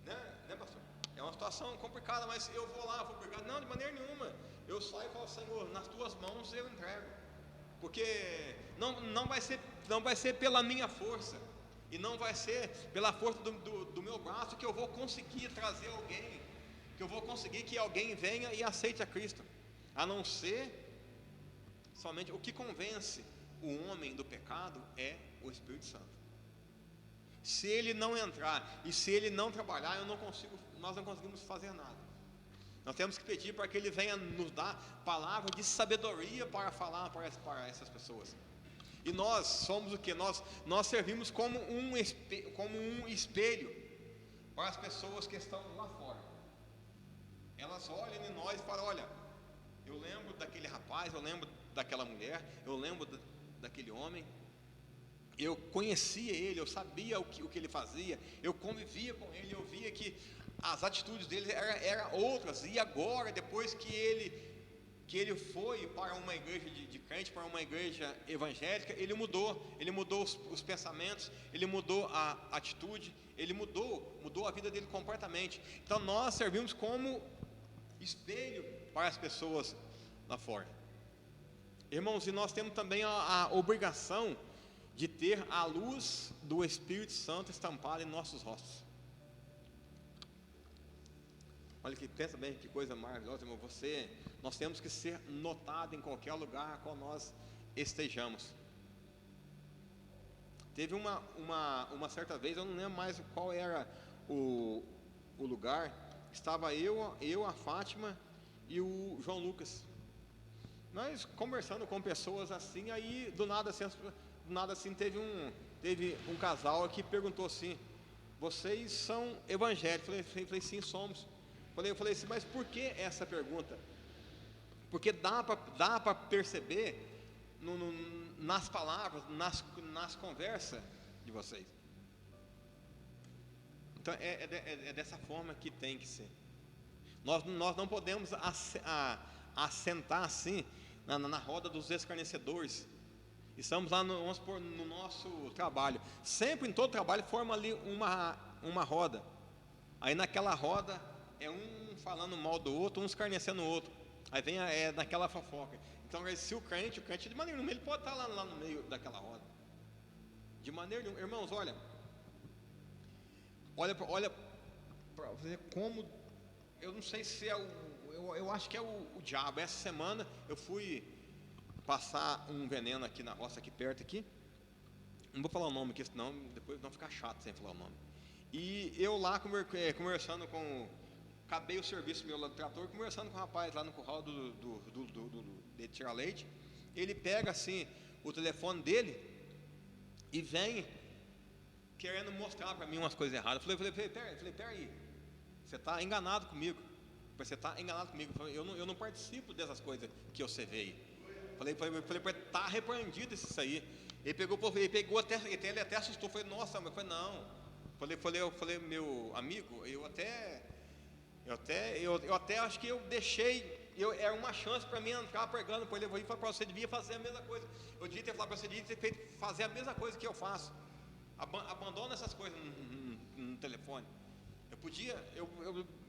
Né, pastor? É uma situação complicada, mas eu vou lá, vou pregar. Não, de maneira nenhuma. Eu saio e falo: Senhor, nas tuas mãos eu entrego. Porque não vai ser pela minha força, e não vai ser pela força do meu braço que eu vou conseguir trazer alguém, que eu vou conseguir que alguém venha e aceite a Cristo, a não ser somente o que convence o homem do pecado é o Espírito Santo. Se ele não entrar e se ele não trabalhar, nós não conseguimos fazer nada. Nós temos que pedir para que ele venha nos dar palavra de sabedoria para falar para essas pessoas. E nós somos o que? Nós servimos como um espelho para as pessoas que estão lá fora. Elas olham em nós e falam: olha, eu lembro daquele rapaz rapaz, eu lembro daquela mulher, eu lembro daquele homem. Eu conhecia ele, eu sabia o que ele fazia, eu convivia com ele, eu via que as atitudes dele eram outras. E agora, depois que ele foi para uma igreja de crente, para uma igreja evangélica, ele mudou os pensamentos, ele mudou a atitude, ele mudou a vida dele completamente. Então nós servimos como espelho para as pessoas lá fora. Irmãos, e nós temos também a obrigação de ter a luz do Espírito Santo estampada em nossos rostos. Olha que, pensa bem, que coisa maravilhosa, irmão. Nós temos que ser notados em qualquer lugar qual nós estejamos. Teve uma certa vez, eu não lembro mais qual era o lugar, estava eu, a Fátima e o João Lucas. Nós conversando com pessoas assim, aí do nada assim teve um casal que perguntou assim: vocês são evangélicos? Eu falei sim, somos. Eu falei assim, mas por que essa pergunta? Porque dá para perceber nas palavras, nas conversas de vocês. Então é dessa forma que tem que ser. Nós não podemos assentar assim na roda dos escarnecedores. Estamos lá vamos supor, no nosso trabalho. Sempre em todo trabalho forma ali uma roda. Aí naquela roda é um falando mal do outro, um escarnecendo o outro. Aí vem naquela fofoca. Então se o crente de maneira nenhuma, ele pode estar lá no meio daquela roda. De maneira nenhuma. Irmãos, olha para ver como, eu não sei se eu acho que é o diabo. Essa semana eu fui passar um veneno aqui na roça, aqui perto aqui. Não vou falar o nome aqui, senão depois não ficar chato sem falar o nome. E eu lá conversando acabei o serviço meu lá do trator, conversando com o rapaz lá no curral de tirar leite. Ele pega assim o telefone dele e vem querendo mostrar para mim umas coisas erradas. Eu falei, peraí, você está enganado comigo. Você está enganado comigo. Eu não participo dessas coisas que você vê aí. Falei, está repreendido isso aí. Ele pegou até, ele até assustou. Falei, nossa, mas foi não. Falei, meu amigo, eu até acho que eu deixei, era uma chance para mim entrar pregando por ele. Eu falei para você, devia fazer a mesma coisa. Eu devia ter falado para você, devia ter fazer a mesma coisa que eu faço. Abandona essas coisas no telefone.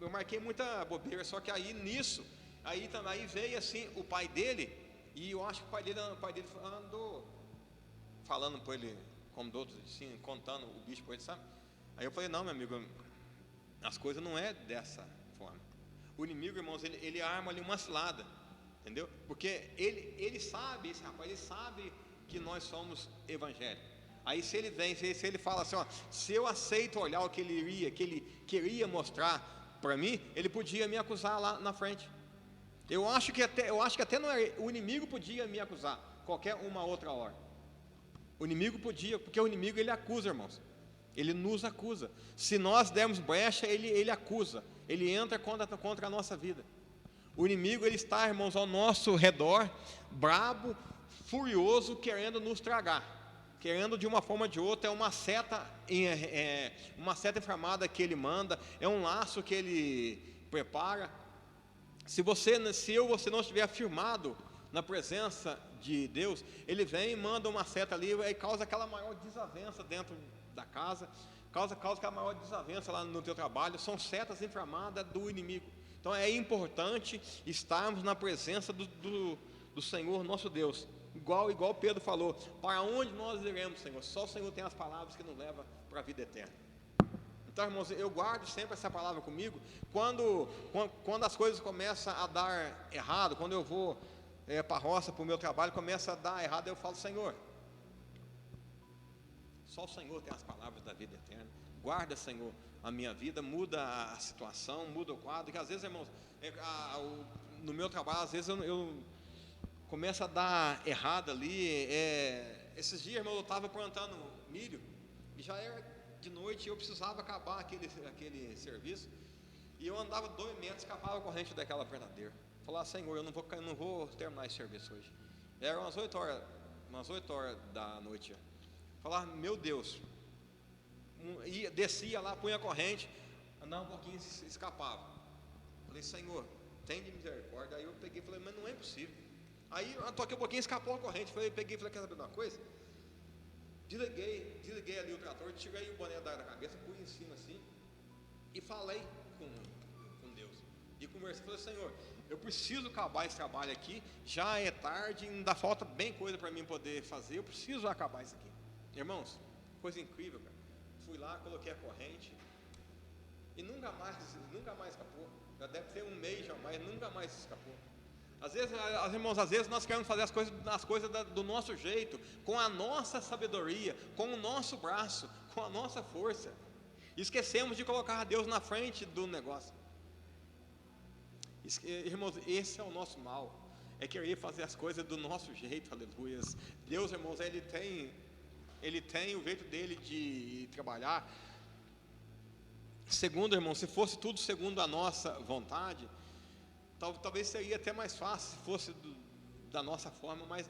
Eu marquei muita bobeira, só que aí nisso, aí veio assim o pai dele, e eu acho que o pai dele andou falando para ele, como do outro, assim, contando o bicho para ele, sabe? Aí eu falei, não, meu amigo, as coisas não é dessa forma. O inimigo, irmãos, ele arma ali uma cilada, entendeu? Porque ele sabe, esse rapaz, ele sabe que nós somos evangélicos. Aí se ele vem, se ele fala assim, ó, se eu aceito olhar o que ele queria mostrar para mim, ele podia me acusar lá na frente. Eu acho que até não é, o inimigo podia me acusar qualquer uma outra hora. O inimigo podia, porque o inimigo ele acusa, irmãos. Ele nos acusa. Se nós dermos brecha, ele acusa. Ele entra contra a nossa vida. O inimigo ele está, irmãos, ao nosso redor, brabo, furioso, querendo nos tragar. Querendo de uma forma ou de outra, é uma seta inflamada que ele manda, é um laço que ele prepara. Se você não estiver firmado na presença de Deus, ele vem e manda uma seta ali e causa aquela maior desavença dentro da casa, causa aquela maior desavença lá no teu trabalho. São setas inflamadas do inimigo. Então é importante estarmos na presença do Senhor nosso Deus. Igual Pedro falou, para onde nós iremos, Senhor? Só o Senhor tem as palavras que nos levam para a vida eterna. Então, irmãos, eu guardo sempre essa palavra comigo. Quando as coisas começam a dar errado, quando eu vou para a roça, para o meu trabalho, começa a dar errado, eu falo, Senhor, só o Senhor tem as palavras da vida eterna. Guarda, Senhor, a minha vida, muda a situação, muda o quadro. Que às vezes, irmãos, no meu trabalho, às vezes eu começa a dar errado ali. Esses dias, irmão, eu estava plantando milho e já era de noite e eu precisava acabar aquele serviço. E eu andava 2 metros, escapava a corrente daquela verdadeira. falar: Senhor, eu não vou terminar esse serviço hoje. Eram umas 8 horas da noite já. Falar: meu Deus, descia lá, punha a corrente, andava um pouquinho e escapava. Falei: Senhor, tem de misericórdia. Aí eu peguei e falei: mas não é possível. Aí eu toquei um pouquinho, escapou a corrente. Peguei e falei: quer saber de uma coisa? Desliguei ali o trator, tirei o boné da cabeça, pus em cima assim e falei com Deus. E conversei, falei: Senhor, eu preciso acabar esse trabalho aqui, já é tarde, ainda falta bem coisa para mim poder fazer, eu preciso acabar isso aqui. Irmãos, coisa incrível, cara. Fui lá, coloquei a corrente e nunca mais escapou. Já deve ter um mês já, mas nunca mais escapou. Irmãos, às vezes nós queremos fazer as coisas do nosso jeito, com a nossa sabedoria, com o nosso braço, com a nossa força. Esquecemos de colocar Deus na frente do negócio. Irmãos, esse é o nosso mal, é querer fazer as coisas do nosso jeito, aleluias. Deus, irmãos, Ele tem o jeito dele de trabalhar. Segundo, irmão, se fosse tudo segundo a nossa vontade, talvez seria até mais fácil se fosse da nossa forma, mas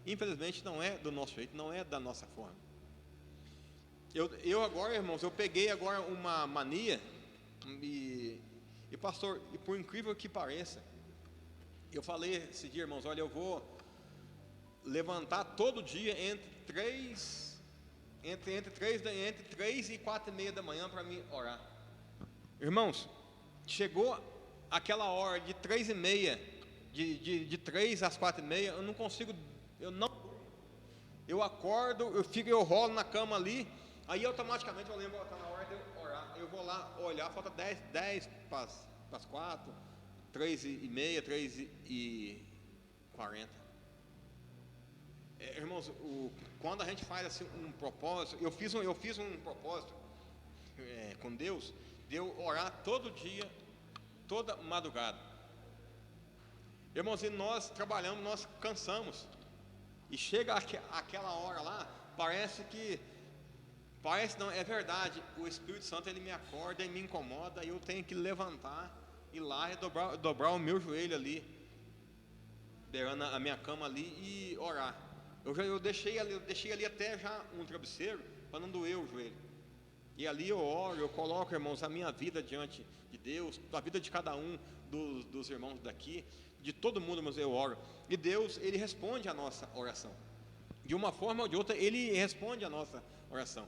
infelizmente não é do nosso jeito, não é da nossa forma. Eu agora, irmãos, eu peguei agora uma mania, e pastor, e por incrível que pareça, eu falei esse dia, irmãos: olha, eu vou levantar todo dia entre 3 e 4:30 da manhã para mim orar. Irmãos, chegou aquela hora de 3:30, de 3 às 4:30, eu acordo, eu rolo na cama ali, aí automaticamente eu lembro: está na hora de eu orar. Eu vou lá olhar, falta 10 para as 4, 3:30, 3:40. Irmãos, quando a gente faz assim um propósito, eu fiz um propósito com Deus, de eu orar todo dia, toda madrugada. Irmãos, e nós trabalhamos, nós cansamos, e chega aquela hora lá, parece não, é verdade, o Espírito Santo ele me acorda e me incomoda, e eu tenho que levantar, ir lá e dobrar o meu joelho ali, beirando a minha cama ali, e orar. Eu deixei ali até já um travesseiro, para não doer o joelho. E ali eu oro, eu coloco, irmãos, a minha vida diante de Deus, a vida de cada um dos irmãos daqui, de todo mundo, irmãos, eu oro. E Deus, Ele responde a nossa oração. De uma forma ou de outra, Ele responde a nossa oração.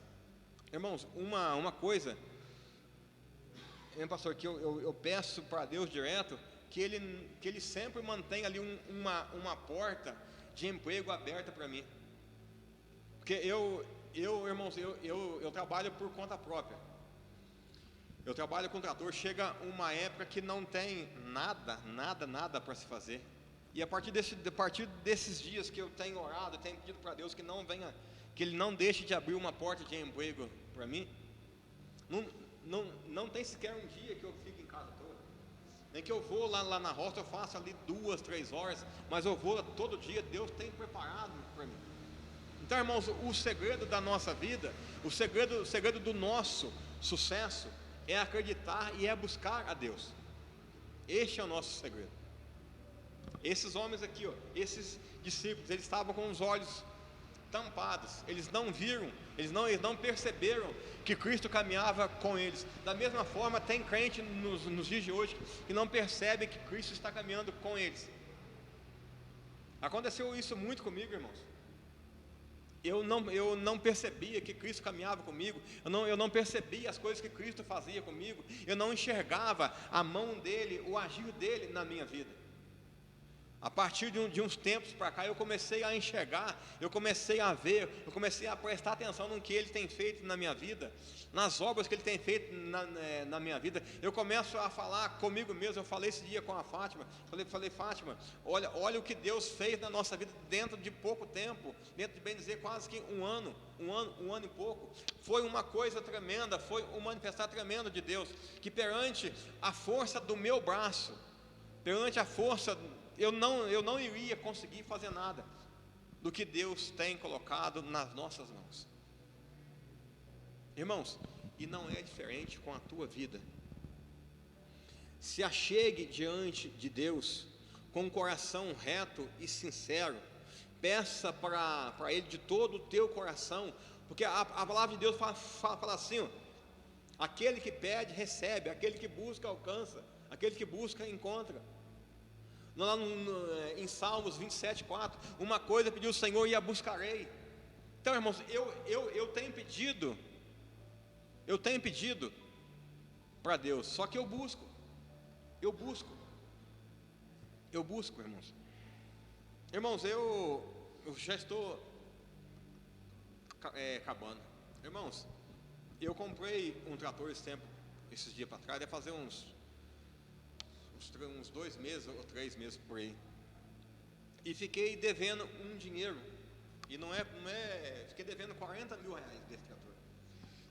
Irmãos, uma coisa, pastor, que eu peço para Deus direto, que Ele sempre mantenha ali uma porta de emprego aberta para mim. Porque irmãos, eu trabalho por conta própria. Eu trabalho com trator. Chega uma época que não tem nada para se fazer. E a partir desses dias que eu tenho orado, eu tenho pedido para Deus que Ele não deixe de abrir uma porta de emprego para mim. Não tem sequer um dia que eu fico em casa todo. Nem que eu vou lá na roça, eu faço ali 2, 3 horas, mas eu vou todo dia. Deus tem preparado para mim. Então, irmãos, o segredo da nossa vida, o segredo do nosso sucesso é acreditar e é buscar a Deus. Este é o nosso segredo. Esses homens aqui, esses discípulos, eles estavam com os olhos tampados, eles não viram, eles não perceberam que Cristo caminhava com eles. Da mesma forma, tem crente nos dias de hoje que não percebe que Cristo está caminhando com eles. Aconteceu isso muito comigo, irmãos. Eu não percebia que Cristo caminhava comigo, eu não percebia as coisas que Cristo fazia comigo, eu não enxergava a mão dele, o agir dele na minha vida. A partir de uns tempos para cá, eu comecei a enxergar, eu comecei a ver, eu comecei a prestar atenção no que Ele tem feito na minha vida, nas obras que Ele tem feito na minha vida. Eu começo a falar comigo mesmo. Eu falei esse dia com a Fátima, falei: Fátima, olha o que Deus fez na nossa vida dentro de pouco tempo, dentro de bem dizer quase que um ano e pouco. Foi uma coisa tremenda, foi um manifestar tremendo de Deus, que perante a força do meu braço, perante a força, eu não iria conseguir fazer nada do que Deus tem colocado nas nossas mãos. Irmãos, e não é diferente com a tua vida. Se achegue diante de Deus com um coração reto e sincero. Peça para Ele de todo o teu coração, porque a palavra de Deus fala assim, ó, aquele que pede, recebe, aquele que busca, alcança, aquele que busca, encontra. Lá em Salmos 27:4, uma coisa pediu o Senhor e a buscarei. Então, irmãos, eu tenho pedido para Deus, só que eu busco, irmãos. Irmãos, eu já estou acabando. Irmãos, eu comprei um trator esses dias para trás, deve fazer uns 2 meses ou 3 meses por aí. E fiquei devendo um dinheiro. E fiquei devendo 40 mil reais desse trator.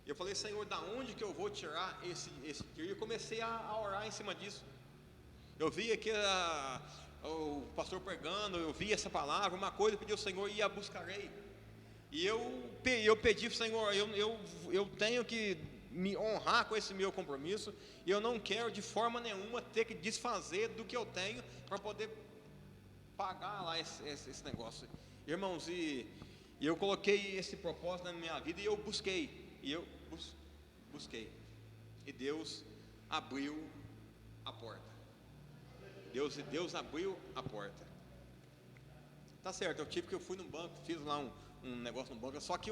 Eu falei, Senhor, da onde que eu vou tirar esse dinheiro? E eu comecei a orar em cima disso. Eu vi aqui o pastor pregando, eu vi essa palavra, uma coisa, eu pedi ao Senhor e a buscarei. E eu pedi, Senhor, eu tenho que me honrar com esse meu compromisso, e eu não quero de forma nenhuma ter que desfazer do que eu tenho para poder pagar lá esse negócio. Irmãos, e eu coloquei esse propósito na minha vida, e eu busquei, e Deus abriu a porta. Deus abriu a porta. Tá certo, eu fui no banco, fiz lá um negócio no banco, só que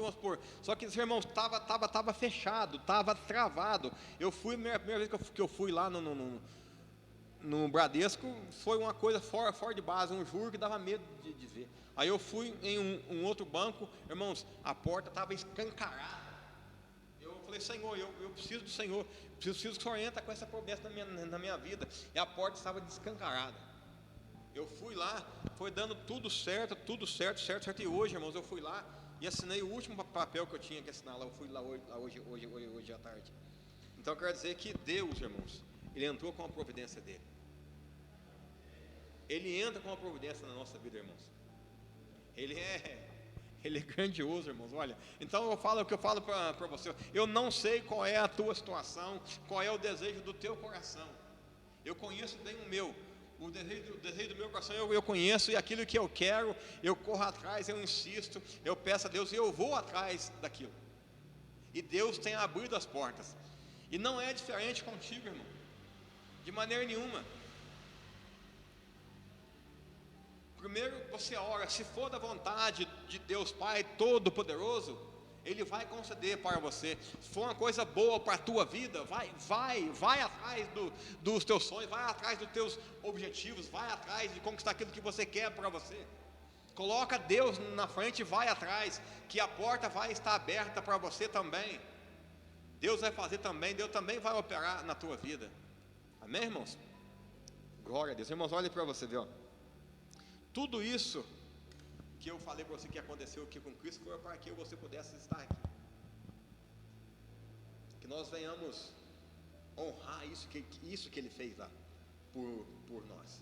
irmãos, estava fechado, estava travado. Eu fui, a primeira vez que eu fui lá no Bradesco, foi uma coisa fora de base, um juro que dava medo de ver. Aí eu fui em um outro banco, irmãos, a porta estava escancarada. Eu falei, Senhor, eu preciso do Senhor, preciso que o Senhor entre com essa promessa na minha vida. E a porta estava descancarada. Eu fui lá, foi dando tudo certo. E hoje, irmãos, eu fui lá e assinei o último papel que eu tinha que assinar lá. Eu fui lá hoje à tarde. Então eu quero dizer que Deus, irmãos, Ele entrou com a providência dEle. Ele entra com a providência na nossa vida, irmãos. Ele é grandioso, irmãos. Olha, então eu falo o que eu falo para você. Eu não sei qual é a tua situação, qual é o desejo do teu coração. Eu conheço bem o meu. O desejo do meu coração eu conheço, e aquilo que eu quero, eu corro atrás, eu insisto, eu peço a Deus e eu vou atrás daquilo. E Deus tem abrido as portas. E não é diferente contigo, irmão, de maneira nenhuma. Primeiro você ora, se for da vontade de Deus Pai Todo-Poderoso, Ele vai conceder para você. Se for uma coisa boa para a tua vida, vai atrás dos teus sonhos, vai atrás dos teus objetivos, vai atrás de conquistar aquilo que você quer para você. Coloca Deus na frente e vai atrás, que a porta vai estar aberta para você também. Deus vai fazer também, Deus também vai operar na tua vida. Amém, irmãos? Glória a Deus. Irmãos, olha para você ver, ó. Tudo isso que eu falei para você que aconteceu aqui com Cristo foi para que você pudesse estar aqui. Que nós venhamos honrar isso que Ele fez lá por nós.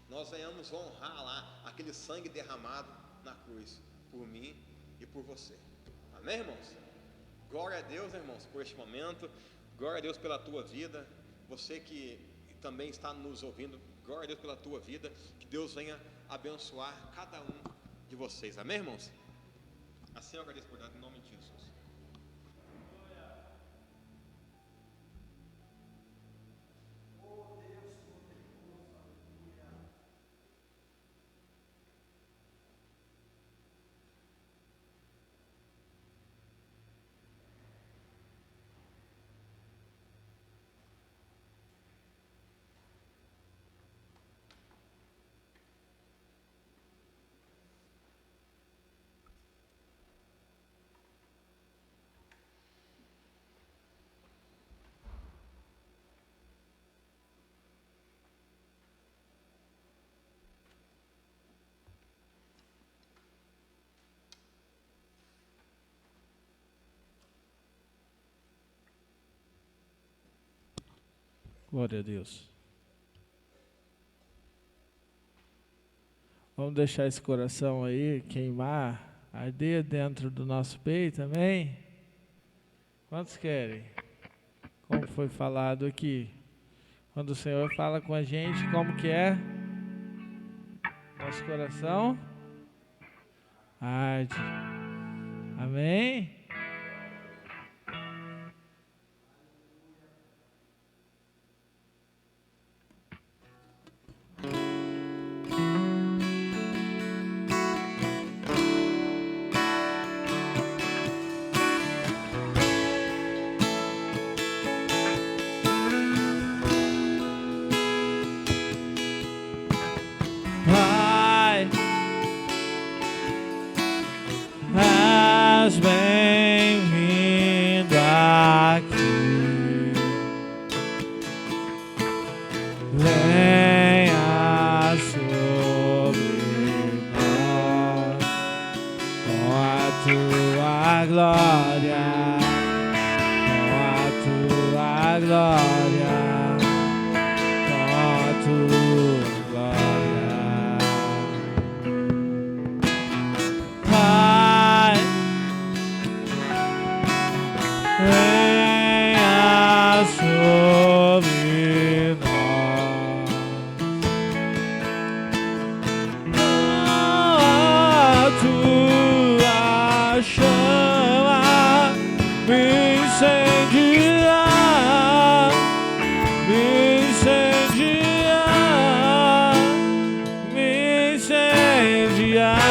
Nós venhamos honrar lá aquele sangue derramado na cruz por mim e por você. Amém, irmãos? Glória a Deus, irmãos, por este momento. Glória a Deus pela tua vida. Você que também está nos ouvindo, glória a Deus pela tua vida. Que Deus venha abençoar cada um de vocês. Amém, irmãos? Assim eu agradeço por dar em nome de Jesus. Glória a Deus. Vamos deixar esse coração aí queimar, arder dentro do nosso peito, amém? Quantos querem? Como foi falado aqui, quando o Senhor fala com a gente, como que é? nosso coração arde. Amém? Pai, és bem-vindo aqui. Venha sobre nós com a tua glória, com a tua glória, com a tua glória. Pai, venha sobre nós, a tua chama me incendiará, me incendiará, me incendiará.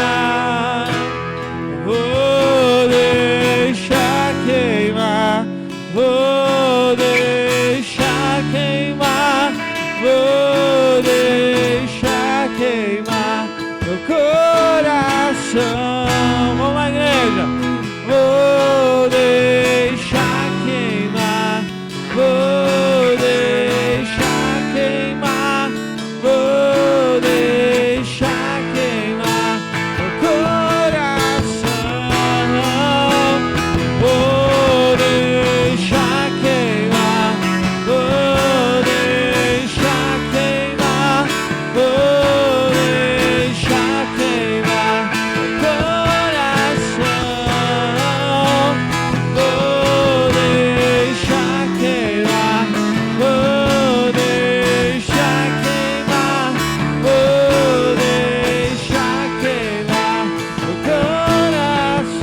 Vou deixar queimar, vou deixar queimar, vou deixar queimar meu coração. Vamos lá, igreja. Vou deixar queimar, vou deixar queimar, vou deixar queimar meu coração. Vou deixar queimar, vou deixar queimar, vou deixar queimar meu coração. Vou deixar queimar, vou deixar queimar, vou deixar queimar meu coração.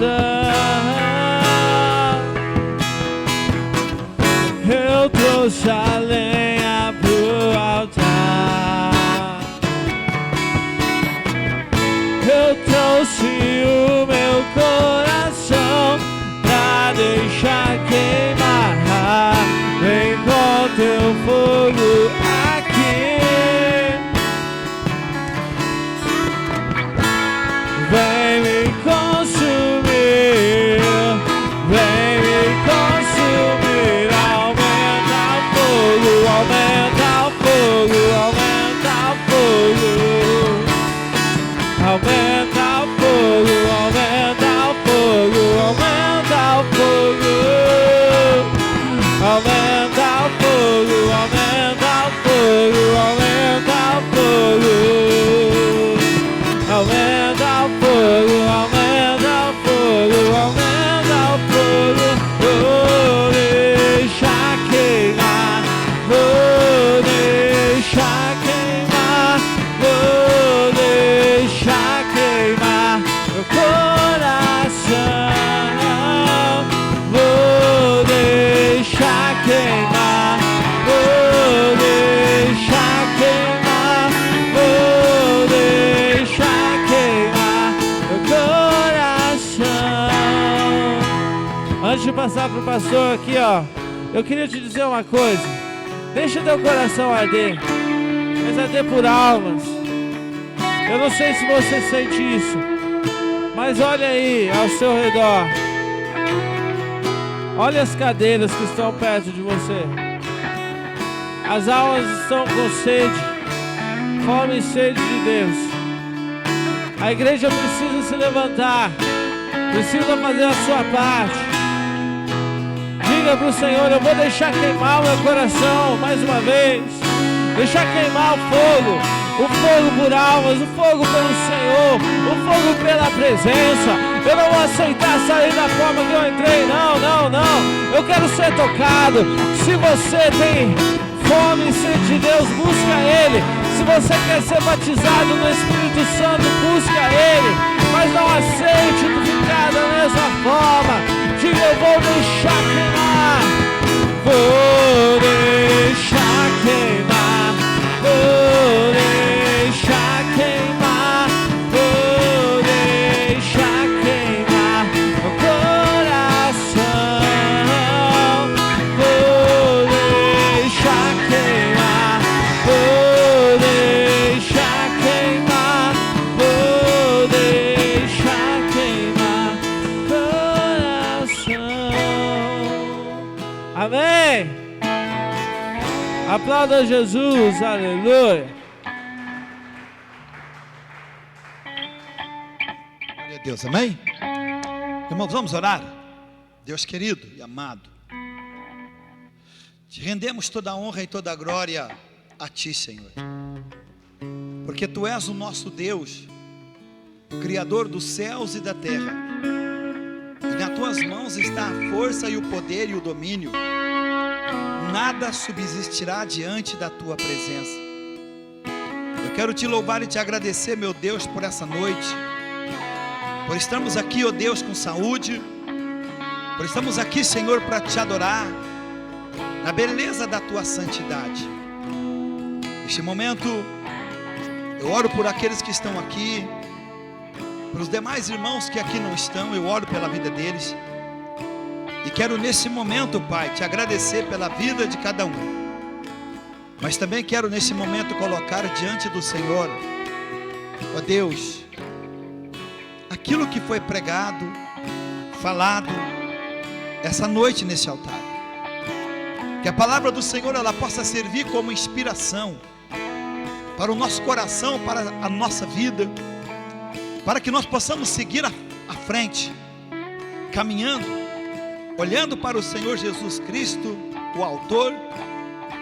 Eu trouxe a lenha pro altar, eu trouxe o meu coração pra deixar queimar. Vem com teu fogo aqui, vem me consumir, vem me consumir. Aumenta o fogo, aumenta o fogo, aumenta o fogo. Aumenta o fogo, aumenta o fogo, aumenta o fogo. Aumenta o fogo, aumenta o fogo, aumenta o fogo. Aumenta o fogo, aumenta o fogo, aumenta o fogo. Vou deixar queimar, vou deixar queimar, vou deixar queimar meu coração. Vou deixar queimar, vou deixar queimar, vou deixar queimar meu coração. Antes de passar pro pastor aqui, ó, eu queria te dizer uma coisa. Deixa teu coração arder, mas arder por almas. Eu não sei se você sente isso, mas olha aí ao seu redor. Olha as cadeiras que estão perto de você. As almas estão com sede, fome e sede de Deus. A igreja precisa se levantar, precisa fazer a sua parte. Diga para o Senhor: eu vou deixar queimar o meu coração mais uma vez. Deixar queimar o fogo por almas, o fogo pelo Senhor, o fogo pela presença. Eu não vou aceitar sair da forma que eu entrei, não. Eu quero ser tocado. Se você tem fome e sede de Deus, busca Ele. se você quer ser batizado no Espírito Santo, busca Ele, mas não aceite ficar da mesma forma. Diga: eu vou deixar queimar, vou deixar queimar, vou deixar queimar, vou deixar queimar meu coração, vou deixar queimar, vou deixar queimar, vou deixar queimar coração. Amém. Aplauda Jesus, aleluia. Glória a Deus, amém? Irmãos, vamos orar? Deus querido e amado, te rendemos toda a honra e toda a glória a Ti, Senhor, porque Tu és o nosso Deus, Criador dos céus e da terra, e nas Tuas mãos está a força e o poder e o domínio. Nada subsistirá diante da Tua presença. Eu quero Te louvar e Te agradecer, meu Deus, por essa noite, por estarmos aqui, ó Deus, com saúde, por estarmos aqui, Senhor, para Te adorar, na beleza da Tua santidade. Neste momento, eu oro por aqueles que estão aqui, pelos demais irmãos que aqui não estão, eu oro pela vida deles. E quero nesse momento, Pai, Te agradecer pela vida de cada um. Mas também quero nesse momento colocar diante do Senhor, ó Deus, aquilo que foi pregado, falado, essa noite nesse altar. Que a palavra do Senhor, ela possa servir como inspiração para o nosso coração, para a nossa vida, para que nós possamos seguir à frente, caminhando, olhando para o Senhor Jesus Cristo, o autor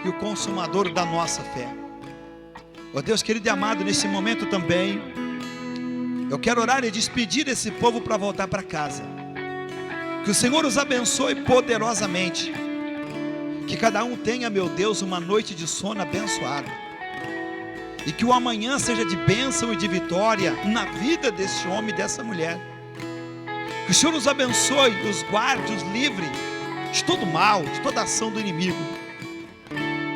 e o consumador da nossa fé. Ó Deus querido e amado, nesse momento também, eu quero orar e despedir esse povo para voltar para casa. Que o Senhor os abençoe poderosamente. Que cada um tenha, meu Deus, uma noite de sono abençoada. E que o amanhã seja de bênção e de vitória na vida desse homem e dessa mulher. Que o Senhor os abençoe, os guarde, os livre de todo mal, de toda ação do inimigo.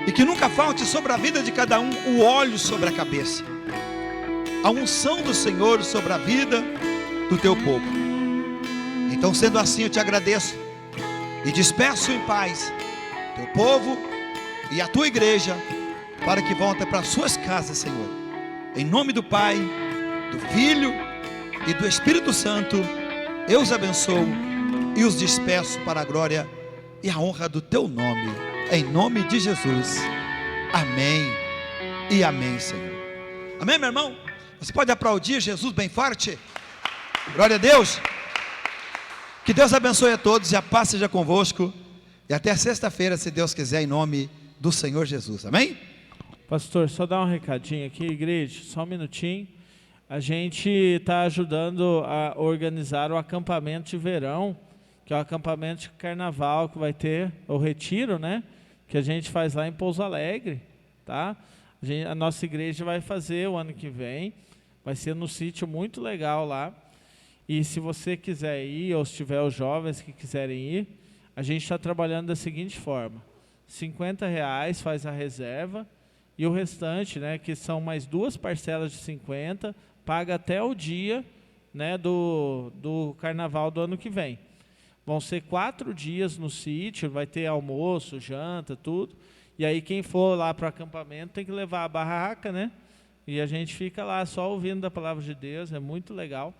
E que nunca falte sobre a vida de cada um o óleo sobre a cabeça, a unção do Senhor sobre a vida do Teu povo. Então, sendo assim, eu Te agradeço e despeço em paz Teu povo e a Tua igreja, para que voltem para suas casas, Senhor. Em nome do Pai, do Filho e do Espírito Santo, eu os abençoo e os despeço para a glória e a honra do Teu nome, em nome de Jesus. Amém e amém, Senhor. Amém, meu irmão? Você pode aplaudir Jesus bem forte? Glória a Deus. Que Deus abençoe a todos e a paz seja convosco. E até sexta-feira, se Deus quiser, em nome do Senhor Jesus. Amém? Pastor, só dar um recadinho aqui, igreja, só um minutinho. A gente está ajudando a organizar o acampamento de verão, que é o acampamento de carnaval que vai ter, o retiro, né? Que a gente faz lá em Pouso Alegre, tá? A nossa igreja vai fazer o ano que vem, vai ser no sítio muito legal lá. E se você quiser ir, ou se tiver os jovens que quiserem ir, a gente está trabalhando da seguinte forma: R$50 faz a reserva, e o restante, né, que são mais 2 parcelas de 50, paga até o dia, né, do carnaval do ano que vem. Vão ser 4 dias no sítio, vai ter almoço, janta, tudo. E aí quem for lá para o acampamento tem que levar a barraca, né? E a gente fica lá só ouvindo da palavra de Deus, é muito legal.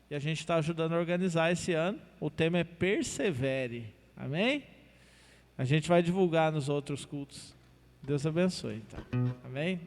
E a gente está ajudando a organizar esse ano. O tema é persevere. Amém? A gente vai divulgar nos outros cultos. Deus abençoe. Então. Amém?